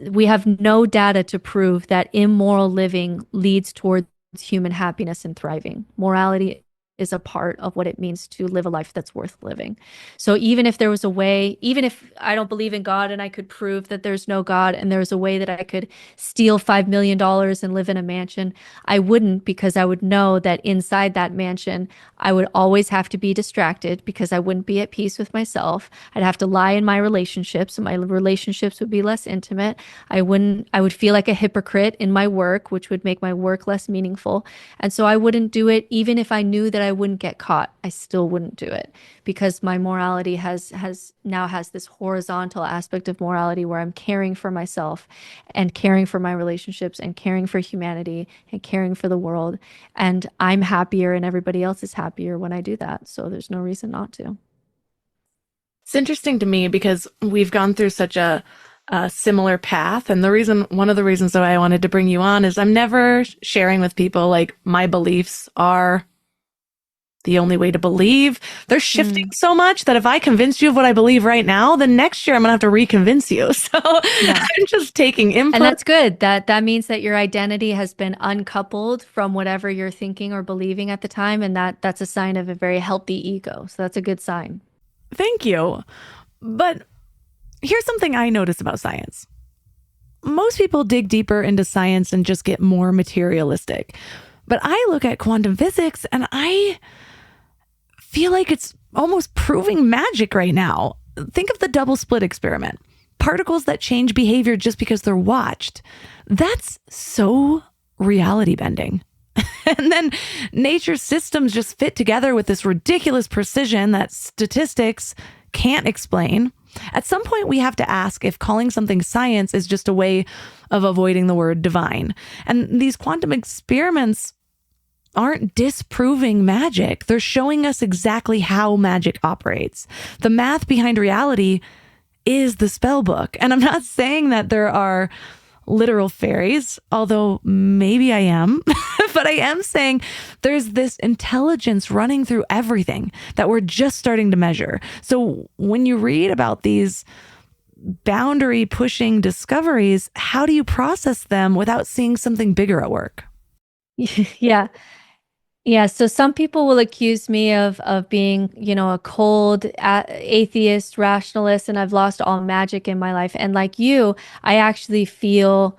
we have no data to prove that immoral living leads towards human happiness and thriving. Morality is a part of what it means to live a life that's worth living. So even if there was a way, even if I don't believe in God and I could prove that there's no God and there's a way that I could steal $5 million and live in a mansion, I wouldn't, because I would know that inside that mansion, I would always have to be distracted because I wouldn't be at peace with myself. I'd have to lie in my relationships and my relationships would be less intimate. I would feel like a hypocrite in my work, which would make my work less meaningful. And so I wouldn't do it even if I knew that I wouldn't get caught. I still wouldn't do it because my morality has this horizontal aspect of morality where I'm caring for myself and caring for my relationships and caring for humanity and caring for the world. And I'm happier and everybody else is happier when I do that. So there's no reason not to. It's interesting to me because we've gone through such a similar path. And one of the reasons that I wanted to bring you on is I'm never sharing with people like my beliefs are the only way to believe. They're shifting so much that if I convince you of what I believe right now, then next year I'm gonna have to reconvince you. So yeah. I'm just taking input. And that's good. That means that your identity has been uncoupled from whatever you're thinking or believing at the time. And that's a sign of a very healthy ego. So that's a good sign. Thank you. But here's something I notice about science. Most people dig deeper into science and just get more materialistic. But I look at quantum physics and I feel like it's almost proving magic right now. Think of the double slit experiment. Particles that change behavior just because they're watched. That's so reality bending. And then nature's systems just fit together with this ridiculous precision that statistics can't explain. At some point, we have to ask if calling something science is just a way of avoiding the word divine. And these quantum experiments aren't disproving magic. They're showing us exactly how magic operates. The math behind reality is the spell book. And I'm not saying that there are literal fairies, although maybe I am, but I am saying there's this intelligence running through everything that we're just starting to measure. So when you read about these boundary pushing discoveries, how do you process them without seeing something bigger at work? Yeah. Yeah, so some people will accuse me of being, a cold atheist, rationalist, and I've lost all magic in my life. And like you, I actually feel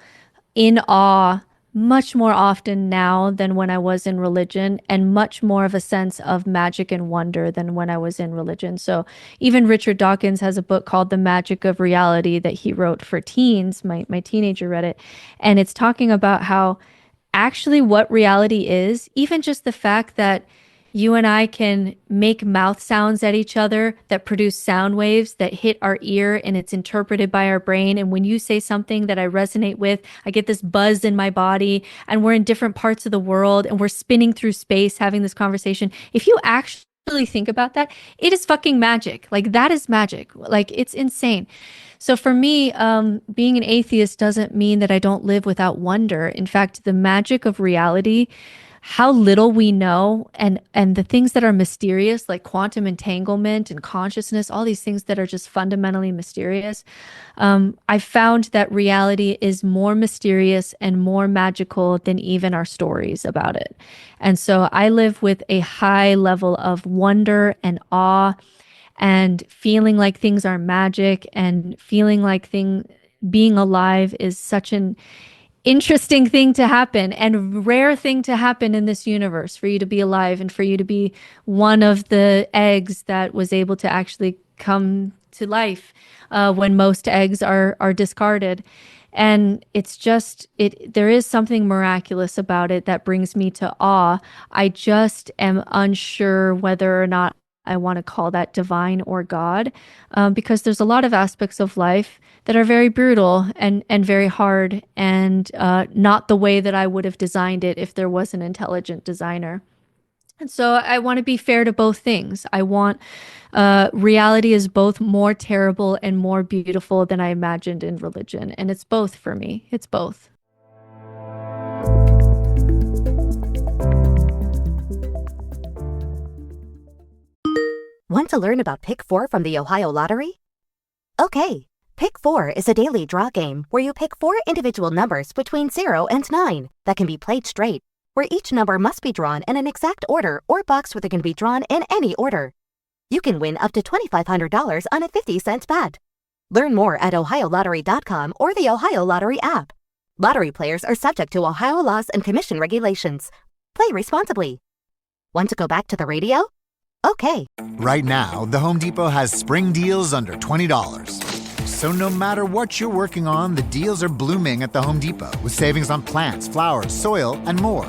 in awe much more often now than when I was in religion, and much more of a sense of magic and wonder than when I was in religion. So even Richard Dawkins has a book called The Magic of Reality that he wrote for teens. My teenager read it, and it's talking about how actually what reality is, even just the fact that you and I can make mouth sounds at each other that produce sound waves that hit our ear and it's interpreted by our brain. And when you say something that I resonate with, I get this buzz in my body, and we're in different parts of the world and we're spinning through space having this conversation. If you actually think about that, it is fucking magic. Like, that is magic. Like, it's insane. So for me, being an atheist doesn't mean that I don't live without wonder. In fact, the magic of reality, how little we know, and the things that are mysterious, like quantum entanglement and consciousness, all these things that are just fundamentally mysterious. I found that reality is more mysterious and more magical than even our stories about it. And so I live with a high level of wonder and awe, and feeling like things are magic, and feeling like being alive is such an interesting thing to happen and rare thing to happen in this universe, for you to be alive and for you to be one of the eggs that was able to actually come to life when most eggs are discarded. And it's just, there is something miraculous about it that brings me to awe. I just am unsure whether or not I want to call that divine or God, because there's a lot of aspects of life that are very brutal and very hard, and not the way that I would have designed it if there was an intelligent designer. And so I want to be fair to both things. I want reality is both more terrible and more beautiful than I imagined in religion. And it's both for me. It's both. Want to learn about Pick 4 from the Ohio Lottery? Okay, Pick 4 is a daily draw game where you pick 4 individual numbers between 0 and 9 that can be played straight, where each number must be drawn in an exact order or box where they can be drawn in any order. You can win up to $2,500 on a 50-cent bet. Learn more at ohiolottery.com or the Ohio Lottery app. Lottery players are subject to Ohio laws and commission regulations. Play responsibly. Want to go back to the radio? Okay. Right now, the Home Depot has spring deals under $20. So no matter what you're working on, the deals are blooming at the Home Depot with savings on plants, flowers, soil, and more.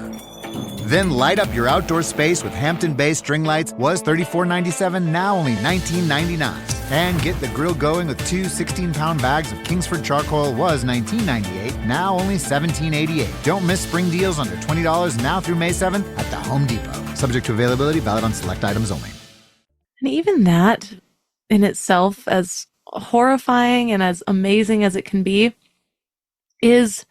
Then light up your outdoor space with Hampton Bay string lights. Was $34.97, now only $19.99. And get the grill going with 2 16-pound bags of Kingsford charcoal. Was $19.98, now only $17.88. Don't miss spring deals under $20 now through May 7th at the Home Depot. Subject to availability, valid on select items only. And even that in itself, as horrifying and as amazing as it can be, is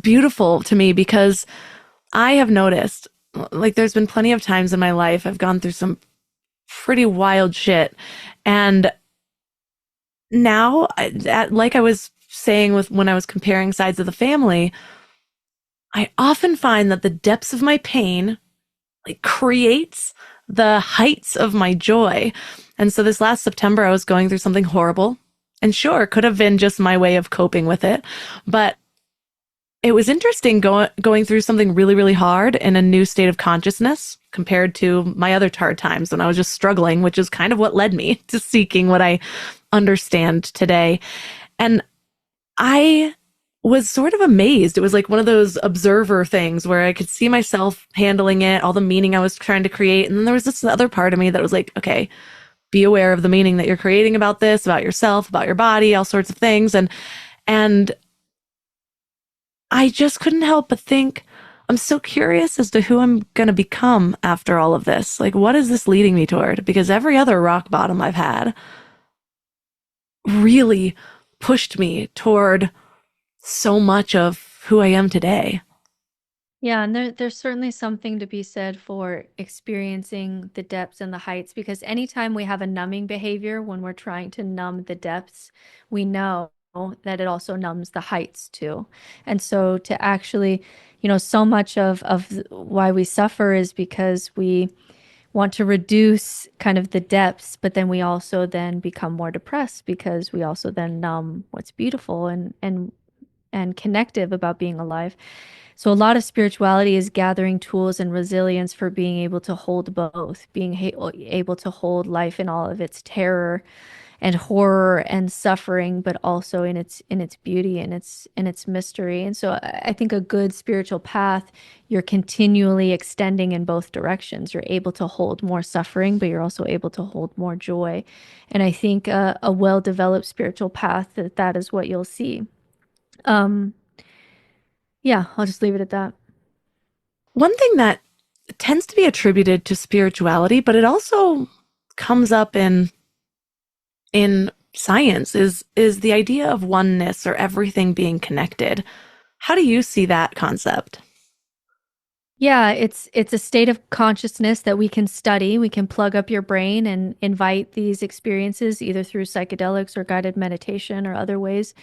beautiful to me, because I have noticed, like, there's been plenty of times in my life I've gone through some pretty wild shit, and now, like I was saying with when I was comparing sides of the family, I often find that the depths of my pain like creates the heights of my joy. And so this last September, I was going through something horrible, and sure, could have been just my way of coping with it, but it was interesting going through something really, really hard in a new state of consciousness compared to my other hard times when I was just struggling, which is kind of what led me to seeking what I understand today. And I was sort of amazed. It was like one of those observer things where I could see myself handling it, all the meaning I was trying to create. And then there was this other part of me that was like, okay, be aware of the meaning that you're creating about this, about yourself, about your body, all sorts of things. And I just couldn't help but think, I'm so curious as to who I'm going to become after all of this. Like, what is this leading me toward? Because every other rock bottom I've had really pushed me toward so much of who I am today. Yeah, and there's certainly something to be said for experiencing the depths and the heights, because anytime we have a numbing behavior, when we're trying to numb the depths, we know that it also numbs the heights too. And so to actually, so much of why we suffer is because we want to reduce kind of the depths, but then we also then become more depressed because we also then numb what's beautiful and connective about being alive. So a lot of spirituality is gathering tools and resilience for being able to hold both, being able to hold life in all of its terror and horror and suffering, but also in its beauty and its mystery. And so I think a good spiritual path, you're continually extending in both directions. You're able to hold more suffering, but you're also able to hold more joy. And I think a well-developed spiritual path, that is what you'll see. Yeah, I'll just leave it at that. One thing that tends to be attributed to spirituality, but it also comes up in science, is the idea of oneness, or everything being connected. How do you see that concept? Yeah, it's a state of consciousness that we can study. We can plug up your brain and invite these experiences either through psychedelics or guided meditation or other ways.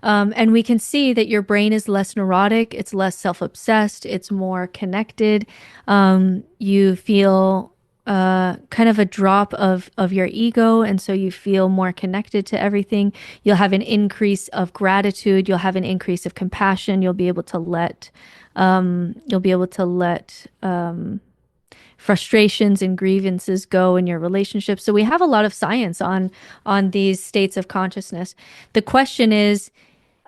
And we can see that your brain is less neurotic, it's less self-obsessed, it's more connected. You feel kind of a drop of your ego, and so you feel more connected to everything. You'll have an increase of gratitude, you'll have an increase of compassion, you'll be able to let frustrations and grievances go in your relationship. So we have a lot of science on these states of consciousness. The question is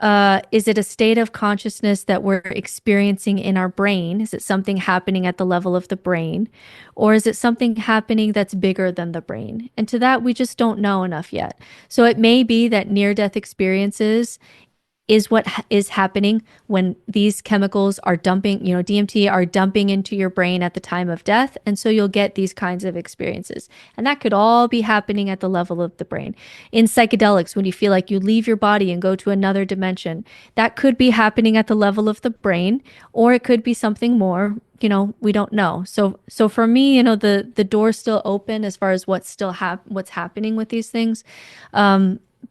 it a state of consciousness that we're experiencing in our brain? Is it something happening at the level of the brain? Or is it something happening that's bigger than the brain? And to that, we just don't know enough yet. So it may be that near-death experiences is what is happening when these chemicals are dumping, DMT are dumping into your brain at the time of death. And so you'll get these kinds of experiences. And that could all be happening at the level of the brain. In psychedelics, when you feel like you leave your body and go to another dimension, that could be happening at the level of the brain, or it could be something more, we don't know. So for me, the door's still open as far as what's happening with these things.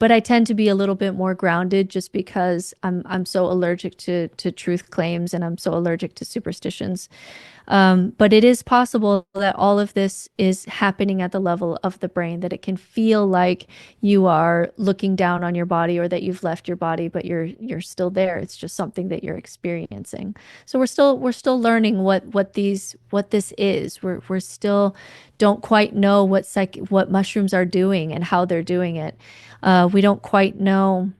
But I tend to be a little bit more grounded just because I'm so allergic to truth claims, and I'm so allergic to superstitions. But it is possible that all of this is happening at the level of the brain, that it can feel like you are looking down on your body, or that you've left your body, but you're still there. It's just something that you're experiencing. So we're still learning what this is. We're still don't quite know what mushrooms are doing and how they're doing it. We don't quite know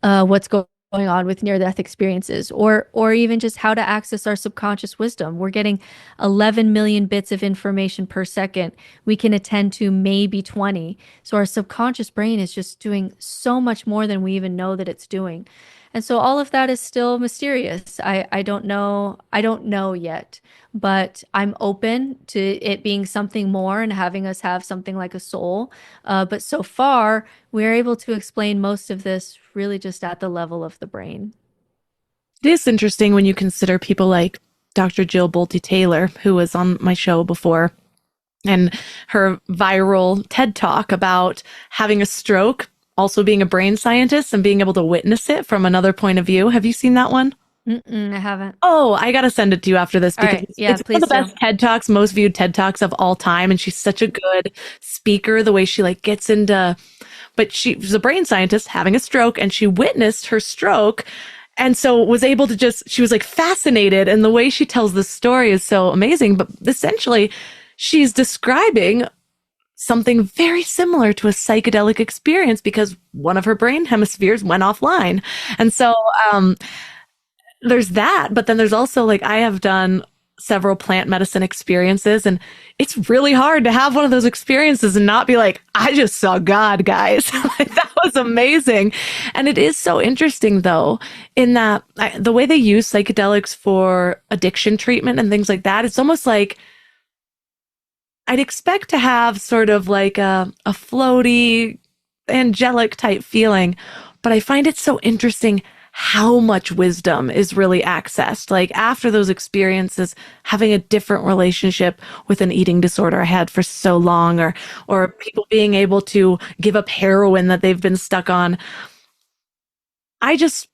what's going on with near-death experiences, or even just how to access our subconscious wisdom. We're getting 11 million bits of information per second. We can attend to maybe 20. So our subconscious brain is just doing so much more than we even know that it's doing. And so all of that is still mysterious. I don't know yet, but I'm open to it being something more and having us have something like a soul. But so far, we're able to explain most of this really just at the level of the brain. It is interesting when you consider people like Dr. Jill Bolte Taylor, who was on my show before, and her viral TED Talk about having a stroke, also being a brain scientist and being able to witness it from another point of view. Have you seen that one? I haven't. Oh, I got to send it to you after this, because right. Yeah, it's one of the best TED Talks, most viewed TED Talks of all time. And she's such a good speaker, the way she gets into, but she was a brain scientist having a stroke, and she witnessed her stroke. And so was able to she was fascinated. And the way she tells the story is so amazing. But essentially, she's describing something very similar to a psychedelic experience because one of her brain hemispheres went offline. And so there's that, but then there's also I have done several plant medicine experiences, and it's really hard to have one of those experiences and not be like, I just saw God, guys. That was amazing. And it is so interesting though, in that the way they use psychedelics for addiction treatment and things like that, it's almost like I'd expect to have sort of a floaty, angelic type feeling, but I find it so interesting how much wisdom is really accessed. After those experiences, having a different relationship with an eating disorder I had for so long, or people being able to give up heroin that they've been stuck on. It's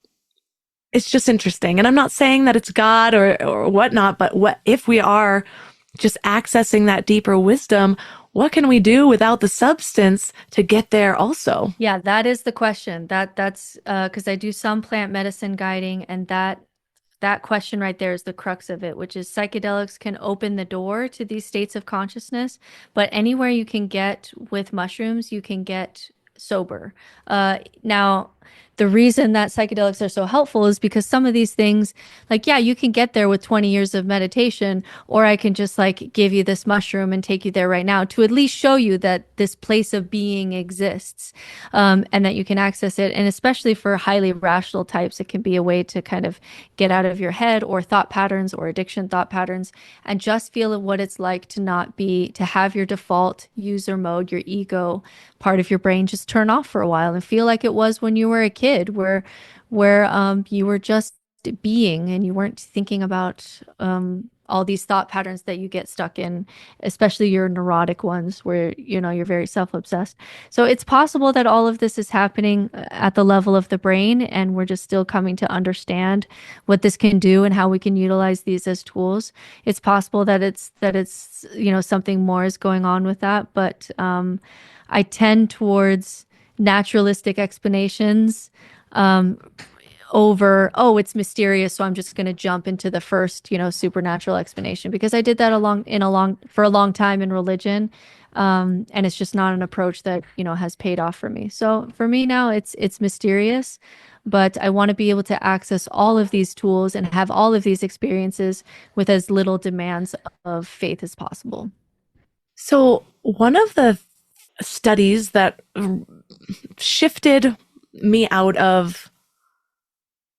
just interesting. And I'm not saying that it's God or whatnot, but what if we are just accessing that deeper wisdom, what can we do without the substance to get there also? Yeah, that is the question. That's because I do some plant medicine guiding, and that question right there is the crux of it, which is psychedelics can open the door to these states of consciousness, but anywhere you can get with mushrooms, you can get sober. Now, the reason that psychedelics are so helpful is because some of these things, you can get there with 20 years of meditation, or I can just give you this mushroom and take you there right now to at least show you that this place of being exists, and that you can access it. And especially for highly rational types, it can be a way to kind of get out of your head or thought patterns or addiction thought patterns and just feel what it's like to have your default user mode, your ego part of your brain just turn off for a while and feel like it was when you were a kid, where you were just being and you weren't thinking about all these thought patterns that you get stuck in, especially your neurotic ones where you're very self-obsessed. So it's possible that all of this is happening at the level of the brain, and we're just still coming to understand what this can do and how we can utilize these as tools. It's possible that it's something more is going on with that, but I tend towards naturalistic explanations over, oh, it's mysterious, so I'm just going to jump into the first, supernatural explanation, because I did that for a long time in religion. And it's just not an approach that, has paid off for me. So for me now, it's mysterious, but I want to be able to access all of these tools and have all of these experiences with as little demands of faith as possible. So one of the studies that shifted me out of,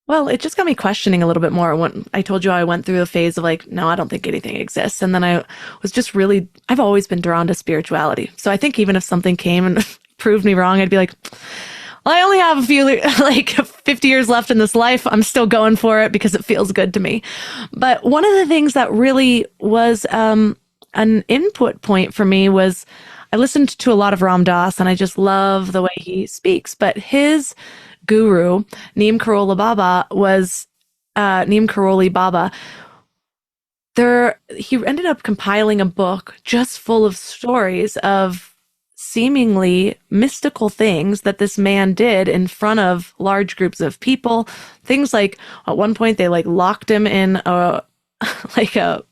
well, it just got me questioning a little bit more. When I told you I went through a phase of like, no, I don't think anything exists. And then I was just I've always been drawn to spirituality. So I think even if something came and proved me wrong, I'd be like, well, I only have a few, like 50 years left in this life. I'm still going for it because it feels good to me. But one of the things that really was an input point for me was I listened to a lot of Ram Dass, and I just love the way he speaks. But his guru, Neem Karoli Baba, he ended up compiling a book just full of stories of seemingly mystical things that this man did in front of large groups of people. Things like at one point they locked him in a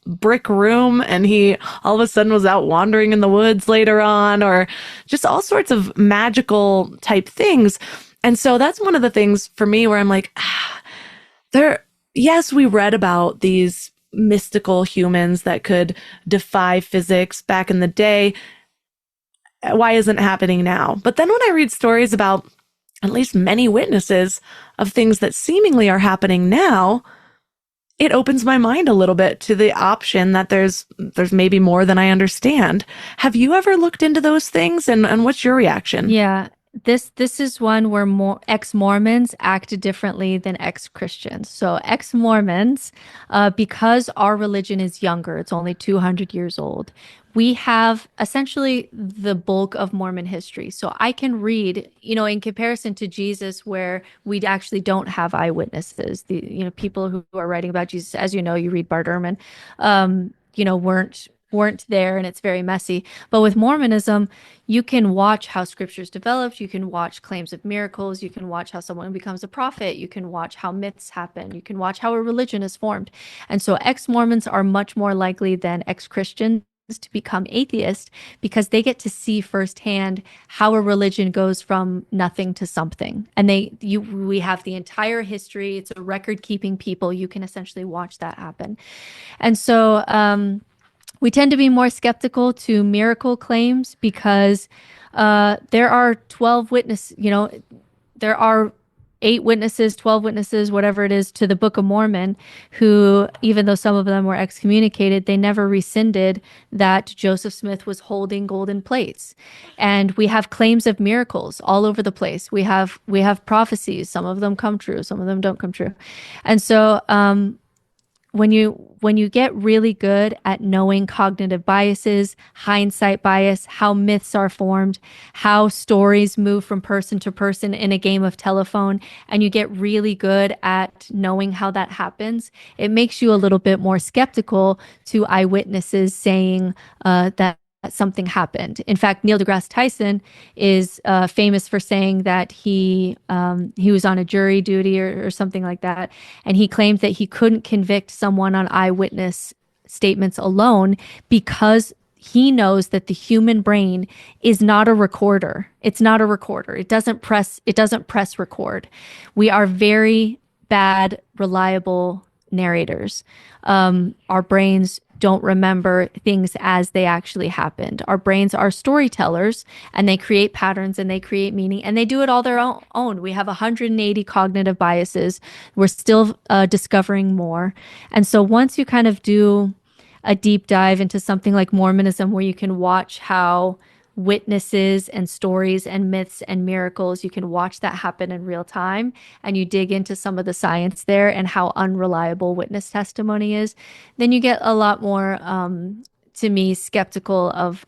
brick room, and he all of a sudden was out wandering in the woods later on, or just all sorts of magical type things. And so that's one of the things for me where I'm like, yes, we read about these mystical humans that could defy physics back in the day. Why isn't it happening now? But then when I read stories about at least many witnesses of things that seemingly are happening now, it opens my mind a little bit to the option that there's maybe more than I understand. Have you ever looked into those things, and what's your reaction? Yeah. This is one where ex-Mormons act differently than ex-Christians. So ex-Mormons, because our religion is younger, it's only 200 years old, we have essentially the bulk of Mormon history. So I can read, in comparison to Jesus, where we actually don't have eyewitnesses. The people who are writing about Jesus, as you read Bart Ehrman, weren't there, and it's very messy. But with Mormonism, you can watch how scriptures developed, you can watch claims of miracles, you can watch how someone becomes a prophet, you can watch how myths happen, you can watch how a religion is formed. And so ex-Mormons are much more likely than ex-Christians to become atheist, because they get to see firsthand how a religion goes from nothing to something. And we have the entire history. It's a record-keeping people. You can essentially watch that happen. And so we tend to be more skeptical to miracle claims, because there are 12 witnesses, there are 8 witnesses, 12 witnesses, whatever it is, to the Book of Mormon, who, even though some of them were excommunicated, they never rescinded that Joseph Smith was holding golden plates. And we have claims of miracles all over the place. We have prophecies. Some of them come true, some of them don't come true. And so when you get really good at knowing cognitive biases, hindsight bias, how myths are formed, how stories move from person to person in a game of telephone, and you get really good at knowing how that happens, it makes you a little bit more skeptical to eyewitnesses saying that something happened. In fact, Neil deGrasse Tyson is famous for saying that he was on a jury duty or something like that, and he claimed that he couldn't convict someone on eyewitness statements alone because he knows that the human brain is not a recorder. It's not a recorder. It doesn't press record. We are very bad, reliable narrators. Our brains don't remember things as they actually happened. Our brains are storytellers, and they create patterns and they create meaning, and they do it all their own. We have 180 cognitive biases. We're still discovering more. And so once you kind of do a deep dive into something like Mormonism, where you can watch how witnesses and stories and myths and miracles, you can watch that happen in real time, and you dig into some of the science there and how unreliable witness testimony is, then you get a lot more, to me, skeptical of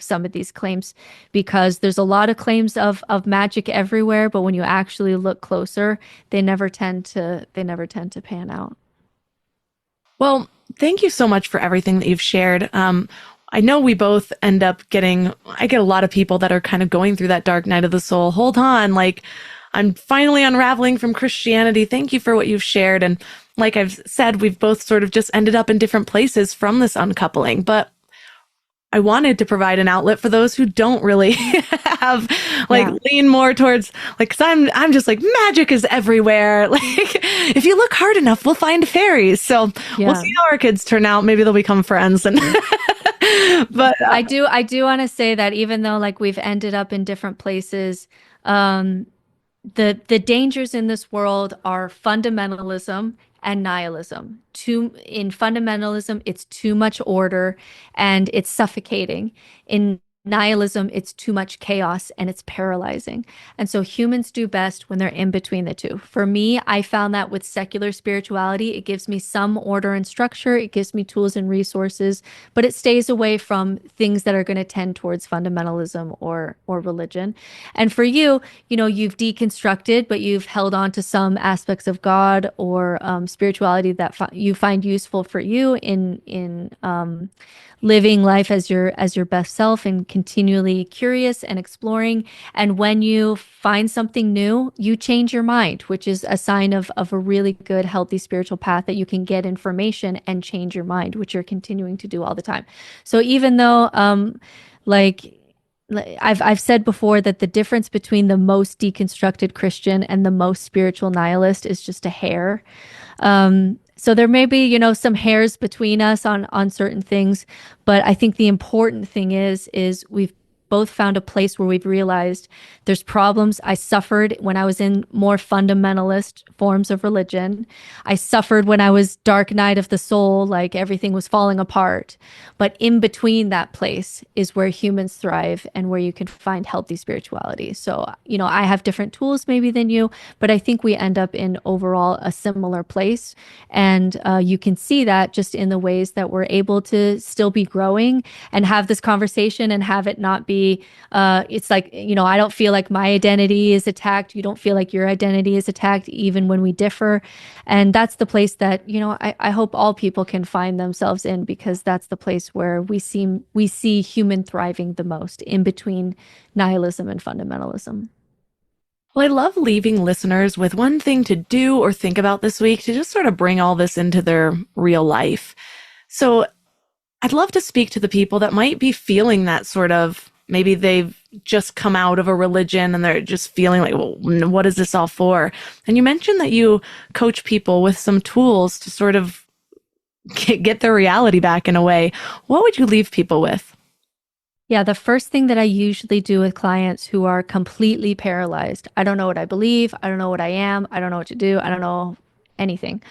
some of these claims, because there's a lot of claims of magic everywhere, but when you actually look closer, they never tend to pan out. Well, thank you so much for everything that you've shared. I know we both end up I get a lot of people that are kind of going through that dark night of the soul. Hold on, I'm finally unraveling from Christianity. Thank you for what you've shared. And like I've said, we've both sort of just ended up in different places from this uncoupling. But I wanted to provide an outlet for those who don't really have lean more towards cause I'm just like, magic is everywhere. Like if you look hard enough, we'll find fairies. So we'll see how our kids turn out. Maybe they'll become friends. And but I do want to say that even though like we've ended up in different places, the dangers in this world are fundamentalism and nihilism. In fundamentalism, it's too much order and it's suffocating. In nihilism, it's too much chaos and it's paralyzing. And so humans do best when they're in between the two. For me, I found that with secular spirituality, it gives me some order and structure. It gives me tools and resources, but it stays away from things that are going to tend towards fundamentalism or religion. And for you, you've deconstructed, but you've held on to some aspects of God or spirituality that you find useful for you in living life as your best self and continually curious and exploring. And when you find something new, you change your mind, which is a sign of a really good, healthy spiritual path, that you can get information and change your mind, which you're continuing to do all the time. So even though, I've said before that the difference between the most deconstructed Christian and the most spiritual nihilist is just a hair. So there may be, some hairs between us on certain things, but I think the important thing is we've both found a place where we've realized there's problems. I suffered when I was in more fundamentalist forms of religion. I suffered when I was dark night of the soul, like everything was falling apart. But in between that place is where humans thrive and where you can find healthy spirituality. So, I have different tools maybe than you, but I think we end up in overall a similar place. And you can see that just in the ways that we're able to still be growing and have this conversation and have it not be it's like, I don't feel like my identity is attacked. You don't feel like your identity is attacked, even when we differ. And that's the place that, I hope all people can find themselves in, because that's the place where we see human thriving the most, in between nihilism and fundamentalism. Well, I love leaving listeners with one thing to do or think about this week to just sort of bring all this into their real life. So I'd love to speak to the people that might be feeling that sort of, maybe they've just come out of a religion and they're just feeling like, well, what is this all for? And you mentioned that you coach people with some tools to sort of get their reality back in a way. What would you leave people with? Yeah, the first thing that I usually do with clients who are completely paralyzed, I don't know what I believe, I don't know what I am, I don't know what to do, I don't know anything.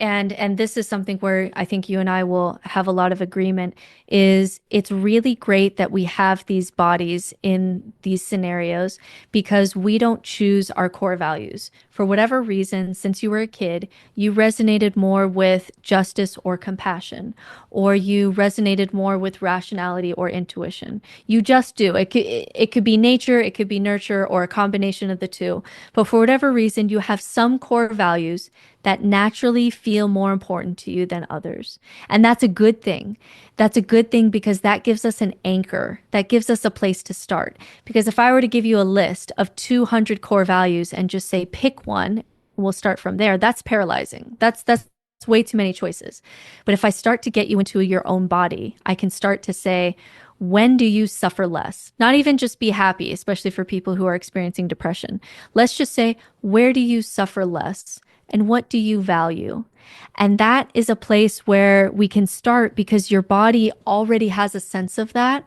And this is something where I think you and I will have a lot of agreement, is it's really great that we have these bodies in these scenarios, because we don't choose our core values. For whatever reason, since you were a kid, you resonated more with justice or compassion, or you resonated more with rationality or intuition. You just do. It could be nature, it could be nurture, or a combination of the two. But for whatever reason, you have some core values that naturally feel more important to you than others. And that's a good thing. That's a good thing, because that gives us an anchor. That gives us a place to start. Because if I were to give you a list of 200 core values and just say, pick one, we'll start from there, that's paralyzing. That's way too many choices. But if I start to get you into your own body, I can start to say, when do you suffer less? Not even just be happy, especially for people who are experiencing depression. Let's just say, where do you suffer less? And what do you value? And that is a place where we can start, because your body already has a sense of that.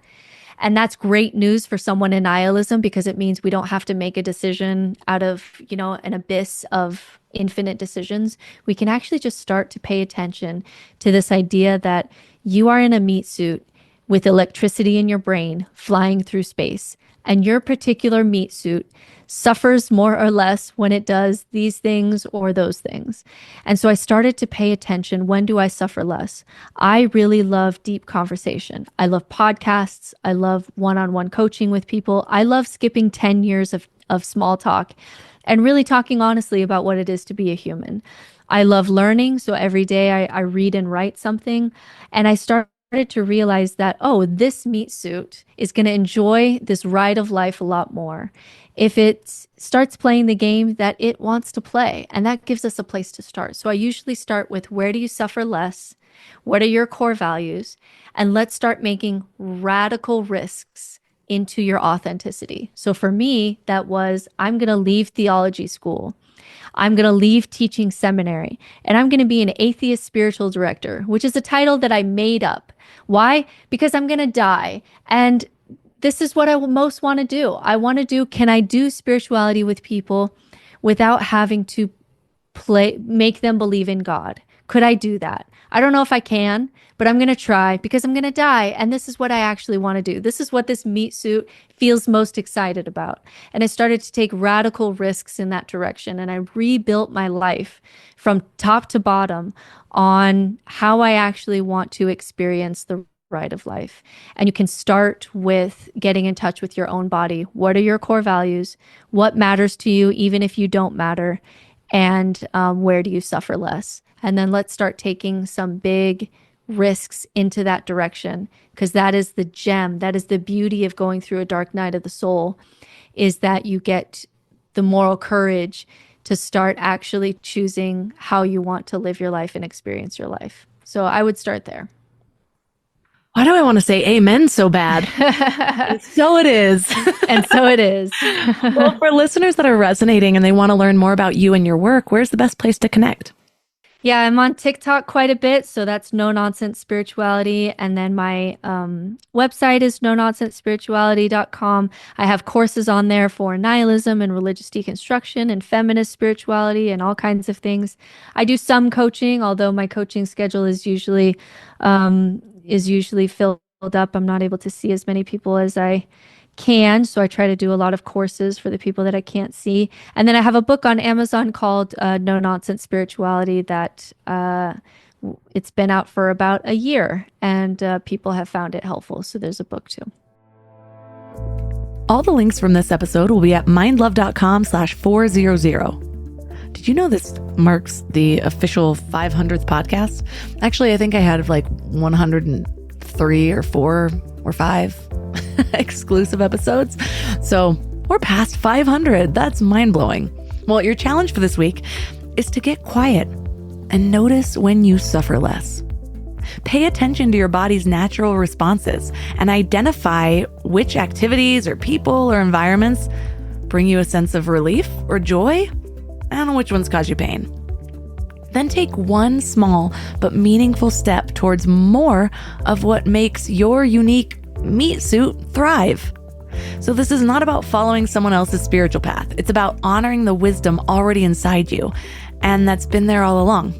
And that's great news for someone in nihilism, because it means we don't have to make a decision out of, an abyss of infinite decisions. We can actually just start to pay attention to this idea that you are in a meat suit with electricity in your brain flying through space, and your particular meat suit suffers more or less when it does these things or those things. And so I started to pay attention. When do I suffer less? I really love deep conversation. I love podcasts. I love one-on-one coaching with people. I love skipping 10 years of small talk and really talking honestly about what it is to be a human. I love learning. So every day I read and write something, and I started to realize that, this meat suit is going to enjoy this ride of life a lot more if it starts playing the game that it wants to play. And that gives us a place to start. So I usually start with, where do you suffer less? What are your core values? And let's start making radical risks into your authenticity. So for me, that was, I'm going to leave theology school. I'm going to leave teaching seminary, and I'm going to be an atheist spiritual director, which is a title that I made up. Why? Because I'm going to die. And this is what I most want to do. Can I do spirituality with people without having to make them believe in God? Could I do that? I don't know if I can, but I'm going to try, because I'm going to die. And this is what I actually want to do. This is what this meat suit feels most excited about. And I started to take radical risks in that direction. And I rebuilt my life from top to bottom on how I actually want to experience the ride of life. And you can start with getting in touch with your own body. What are your core values? What matters to you, even if you don't matter? And where do you suffer less? And then let's start taking some big risks into that direction, because that is the gem. That is the beauty of going through a dark night of the soul, is that you get the moral courage to start actually choosing how you want to live your life and experience your life. So I would start there. Why do I want to say amen so bad? And so it is. And so it is. Well, for listeners that are resonating and they want to learn more about you and your work, where's the best place to connect? Yeah, I'm on TikTok quite a bit. So that's No Nonsense Spirituality. And then my website is nononsensespirituality.com. I have courses on there for nihilism and religious deconstruction and feminist spirituality and all kinds of things. I do some coaching, although my coaching schedule is usually filled up. I'm not able to see as many people as I can. So I try to do a lot of courses for the people that I can't see. And then I have a book on Amazon called No Nonsense Spirituality that it's been out for about a year, and people have found it helpful. So there's a book too. All the links from this episode will be at mindlove.com/400. Did you know this marks the official 500th podcast? Actually, I think I had like 103 or 4 or 5 exclusive episodes. So we're past 500. That's mind-blowing. Well, your challenge for this week is to get quiet and notice when you suffer less. Pay attention to your body's natural responses and identify which activities or people or environments bring you a sense of relief or joy, and which ones cause you pain. Then take one small but meaningful step towards more of what makes your unique meat suit thrive. So this is not about following someone else's spiritual path. It's about honoring the wisdom already inside you, and that's been there all along.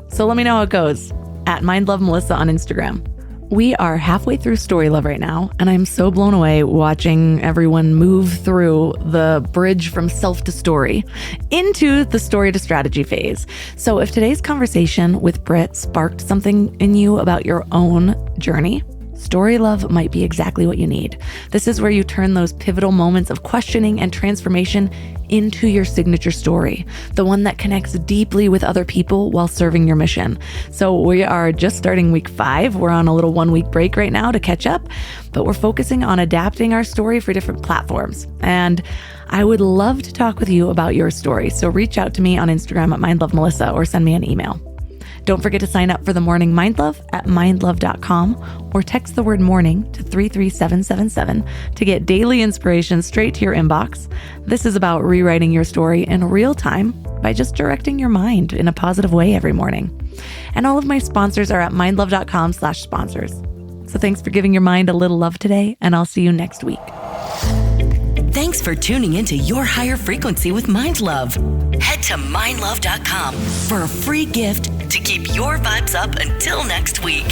So let me know how it goes at MindLoveMelissa on Instagram. We are halfway through Story Love right now, and I'm so blown away watching everyone move through the bridge from self to story into the story to strategy phase. So if today's conversation with Britt sparked something in you about your own journey, Story Love might be exactly what you need. This is where you turn those pivotal moments of questioning and transformation into your signature story, the one that connects deeply with other people while serving your mission. So we are just starting week 5. We're on a little 1-week break right now to catch up, but we're focusing on adapting our story for different platforms. And I would love to talk with you about your story. So reach out to me on Instagram at MindLoveMelissa or send me an email. Don't forget to sign up for the Morning Mind Love at mindlove.com or text the word morning to 33777 to get daily inspiration straight to your inbox. This is about rewriting your story in real time by just directing your mind in a positive way every morning. And all of my sponsors are at mindlove.com/sponsors. So thanks for giving your mind a little love today, and I'll see you next week. Thanks for tuning into Your Higher Frequency with Mind Love. Head to mindlove.com for a free gift to keep your vibes up until next week.